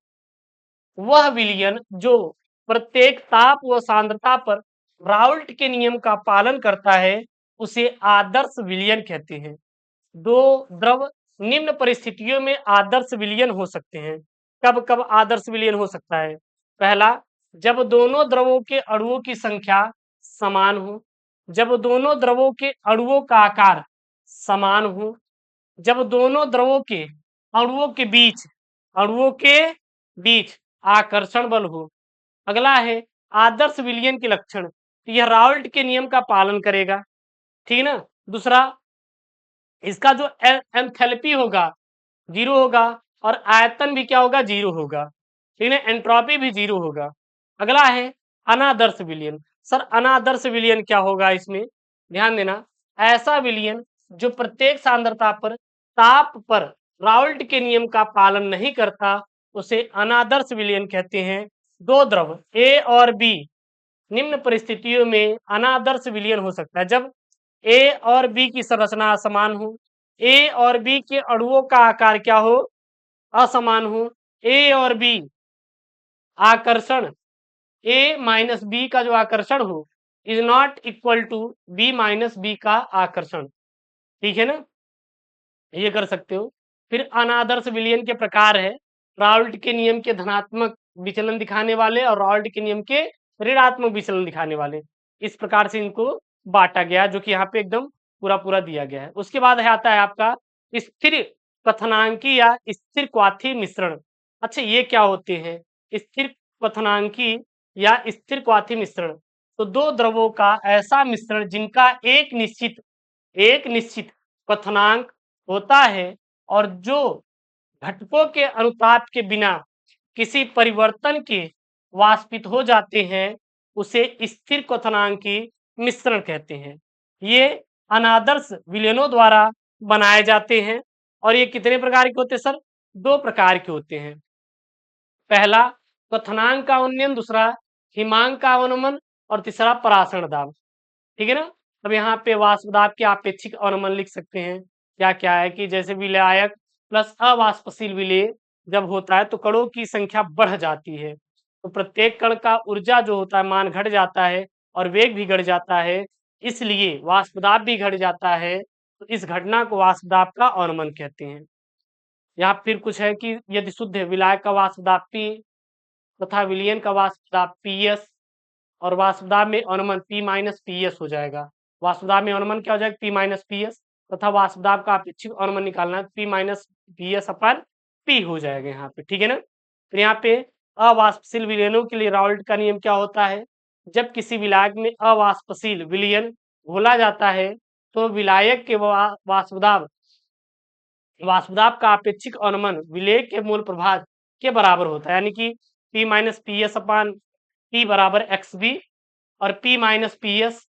वह विलयन जो प्रत्येक ताप व सांद्रता पर राउल्ट के नियम का पालन करता है उसे आदर्श विलयन कहते हैं। दो द्रव निम्न परिस्थितियों में आदर्श विलयन हो सकते हैं। कब कब आदर्श विलयन हो सकता है, पहला, जब दोनों द्रवों के अणुओं की संख्या समान हो, जब दोनों द्रवों के अणुओं का आकार समान हो, जब दोनों द्रवों के अणुओं के बीच आकर्षण बल हो। अगला है आदर्श विलयन के लक्षण, तो यह राउल्ट के नियम का पालन करेगा, ठीक ना। दूसरा, इसका जो एंथैल्पी होगा जीरो होगा और आयतन भी क्या होगा, जीरो होगा, ठीक है, एंट्रोपी भी जीरो होगा। अगला है अनादर्श विलयन। सर अनादर्श विलयन क्या होगा, इसमें ध्यान देना, ऐसा विलयन जो प्रत्येक सांद्रता पर ताप पर राउल्ट के नियम का पालन नहीं करता उसे अनादर्श विलयन कहते हैं। दो द्रव ए और बी निम्न परिस्थितियों में अनादर्श विलयन हो सकता है, जब ए और बी की संरचना असमान हो, ए और बी के अणुओं का आकार क्या हो, असमान हो, ए और बी आकर्षण ए माइनस बी का जो आकर्षण हो is not equal to B minus B का आकर्षण, ठीक है ना, ये कर सकते हो। फिर अनादर्श विलयन के प्रकार है, राउल्ट के नियम के धनात्मक विचलन दिखाने वाले और राउल्ट के नियम के ऋणात्मक विचलन दिखाने वाले, इस प्रकार से इनको बांटा गया, जो कि यहाँ पे एकदम पूरा पूरा दिया गया है। उसके बाद है आता है आपका स्थिर क्वथनांकी या स्थिर क्वाथी मिश्रण। अच्छा, ये क्या होते हैं, स्थिर क्वथनांकी या स्थिर क्वाथी मिश्रण, तो दो द्रवों का ऐसा मिश्रण जिनका एक निश्चित क्वथनांक होता है और जो घटकों के अनुपात के बिना किसी परिवर्तन के वाष्पित हो जाते हैं उसे स्थिर क्वथनांकी मिश्रण कहते हैं। ये अनादर्श विलयनों द्वारा बनाए जाते हैं और ये कितने प्रकार के होते हैं सर, दो प्रकार के होते हैं। पहला क्वथनांक का उन्नयन, दूसरा हिमांक का अवनमन और तीसरा परासरण दाब, ठीक है ना। अब यहाँ पे वाष्प दाब के अपेक्षिक अवनमन लिख सकते हैं, क्या क्या है कि जैसे विलायक प्लस अवाष्पशील विलेय जब होता है तो कणों की संख्या बढ़ जाती है, तो प्रत्येक कण का ऊर्जा जो होता है मान घट जाता है और वेग भी घट जाता है, इसलिए वाष्प दाब भी घट जाता है। तो इस घटना को वाष्प दाब का अवनमन कहते हैं। यहाँ फिर कुछ है कि यदि शुद्ध विलायक का वाष्प दाब P तथा विलयन का वाष्प दाब PS और वाष्प दाब में अवनमन P माइनस PS हो जाएगा। वाष्प दाब में अवनमन क्या हो जाएगा? P माइनस PS तथा वाष्प दाब का अपेक्षित अवनमन निकालना है, P माइनस PS अपन P हो जाएगा यहाँ पे, ठीक है ना। फिर यहाँ पे अवाष्पशील विलयनों के लिए राउल्ट का नियम क्या होता है? जब किसी विलायक में अवाष्पशील विलयन घोला जाता है तो विलायक के वाष्प दाब का अपेक्षित अवनमन विलेय के मूल प्रभाव के बराबर होता है, यानी कि P माइनस पी एस अपान P बराबर XB और P माइनस पी एस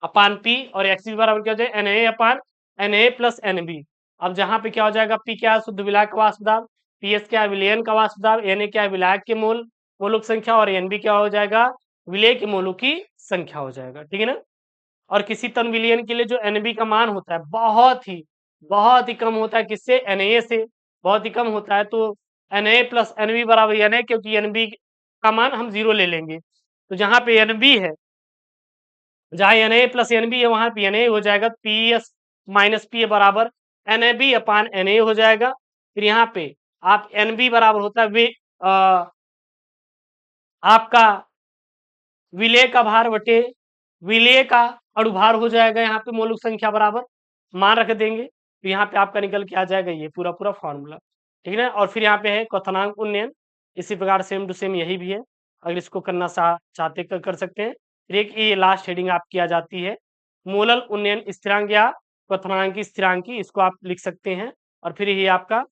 अपान P और XB बराबर क्या हो जाएगा? Na अपान Na प्लस NB। अब जहां पे क्या हो जाएगा? P क्या है? शुद्ध विलायक का वाष्प दाब, PS क्या है? विलयन का वाष्प दाब, Na क्या है? विलायक के मोलों की संख्या और NB क्या हो जाएगा? विलेय के मोलों की संख्या हो जाएगा, ठीक है ना। और किसी तन विलयन के लिए जो NB का मान होता है बहुत ही कम होता है, किससे? Na से बहुत ही कम होता है। तो Na प्लस NB बराबर Na, क्योंकि NB का मान हम 0 ले लेंगे। तो जहां पे NB है, जहां Na प्लस NB है वहां पे Na हो जाएगा, PS माइनस P बराबर NAB अपान Na हो जाएगा। फिर यहाँ पे आप NB बराबर होता है आपका विलेय का भार बटे विलेय का अणुभार हो जाएगा। यहाँ पे मौलिक संख्या बराबर मान रख देंगे, तो यहाँ पे आपका निकल के आ जाएगा ये पूरा पूरा फॉर्मूला, ठीक है ना। और फिर यहाँ पे है क्वथनांक उन्नयन, इसी प्रकार सेम टू सेम यही भी है। अगर इसको करना चाहते कर सकते हैं। फिर एक ये लास्ट हेडिंग आपकी आ जाती है मोलल उन्नयन स्थिरांक या क्वथनांक स्थिरांकी, इसको आप लिख सकते हैं। और फिर ये आपका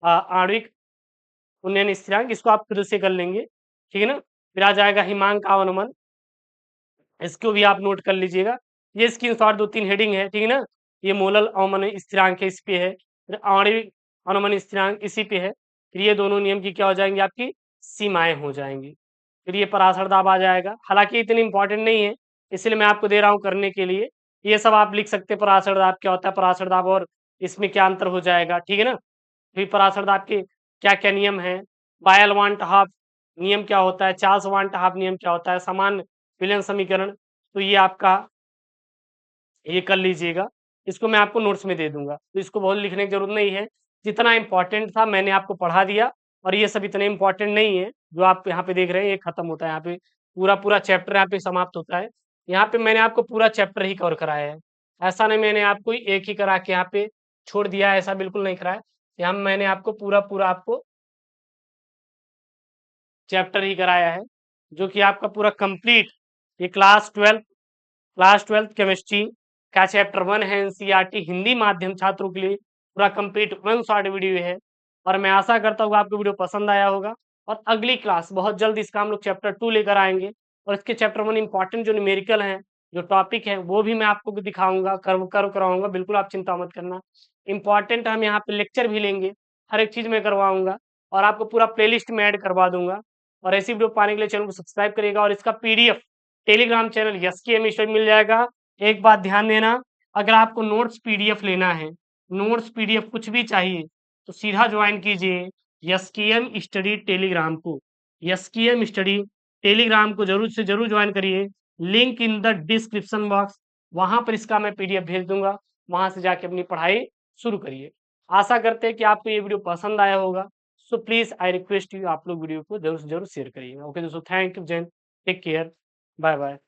आणविक उन्नयन स्थिरांक, इसको आप खुद से कर लेंगे, ठीक है ना। फिर आ जाएगा हिमांक का अवनमन, इसको भी आप नोट कर लीजिएगा। ये स्क्रीनशॉट 2-3 हेडिंग है, ठीक है ना। ये मोलल अवनमन स्थिरांक है, इस पे है। फिर आणविक अवनमन स्थिरांक इसी पे है। फिर ये दोनों नियम की क्या हो जाएंगी? आपकी सीमाएं हो जाएंगी। फिर ये पराशर दाब आ जाएगा, हालांकि इतनी इंपॉर्टेंट नहीं है, इसलिए मैं आपको दे रहा हूँ करने के लिए। ये सब आप लिख सकते हैं, पराशर दाब क्या होता है, पराशर दाब और इसमें क्या अंतर हो जाएगा, ठीक है ना। फिर पराशर दाब के क्या क्या नियम है, बायल वांट हाफ नियम क्या होता है, चार्ल्स वांट हाफ नियम क्या होता है, समान विलयन समीकरण, तो ये आपका ये कर लीजिएगा। इसको मैं आपको नोट्स में दे दूंगा, तो इसको बहुत लिखने की जरूरत नहीं है। जितना इंपॉर्टेंट था मैंने आपको पढ़ा दिया, और ये सब इतने इंपॉर्टेंट नहीं है जो आप यहाँ पे देख रहे हैं। ये खत्म होता है यहाँ पे, पूरा पूरा चैप्टर यहाँ पे समाप्त होता है। यहाँ पे मैंने आपको पूरा चैप्टर ही कवर कराया है, ऐसा नहीं मैंने आपको एक ही करा के यहाँ पे छोड़ दिया है, ऐसा बिल्कुल नहीं कराया। यहाँ मैंने आपको पूरा पूरा आपको चैप्टर ही कराया है, जो कि आपका पूरा कंप्लीट ये क्लास ट्वेल्थ केमिस्ट्री का चैप्टर 1 है, एनसीईआरटी हिंदी माध्यम छात्रों के लिए पूरा कंप्लीट 1 शॉर्ट वीडियो है। और मैं आशा करता हूँ आपको वीडियो पसंद आया होगा, और अगली क्लास बहुत जल्द इसका हम लोग चैप्टर 2 लेकर आएंगे, और इसके चैप्टर 1 इंपॉर्टेंट जो न्यूमेरिकल हैं, जो टॉपिक है, वो भी मैं आपको दिखाऊंगा, कर्व कर्व कराऊंगा, बिल्कुल आप चिंता मत करना। इंपॉर्टेंट हम यहाँ पे लेक्चर भी लेंगे, हर एक चीज में करवाऊंगा, और आपको पूरा प्लेलिस्ट में ऐड करवा दूंगा। और ऐसी वीडियो पाने के लिए चैनल को सब्सक्राइब करिएगा, और इसका पीडीएफ टेलीग्राम चैनल यस के मिशन मिल जाएगा। एक बात ध्यान देना, अगर आपको नोट्स पीडीएफ लेना है, नोट्स पीडीएफ कुछ भी चाहिए, तो सीधा ज्वाइन कीजिए एसकेएम स्टडी टेलीग्राम को। एसकेएम स्टडी टेलीग्राम को जरूर से जरूर ज्वाइन करिए, link in the description box, वहां पर इसका मैं पीडीएफ भेज दूंगा, वहां से जाके अपनी पढ़ाई शुरू करिए। आशा करते हैं कि आपको ये वीडियो पसंद आया होगा। So please I request you, आप लोग वीडियो को जरूर से जरूर शेयर करिएगा। ओके दोस्तों, थैंक यू जैन, टेक केयर, बाय बाय।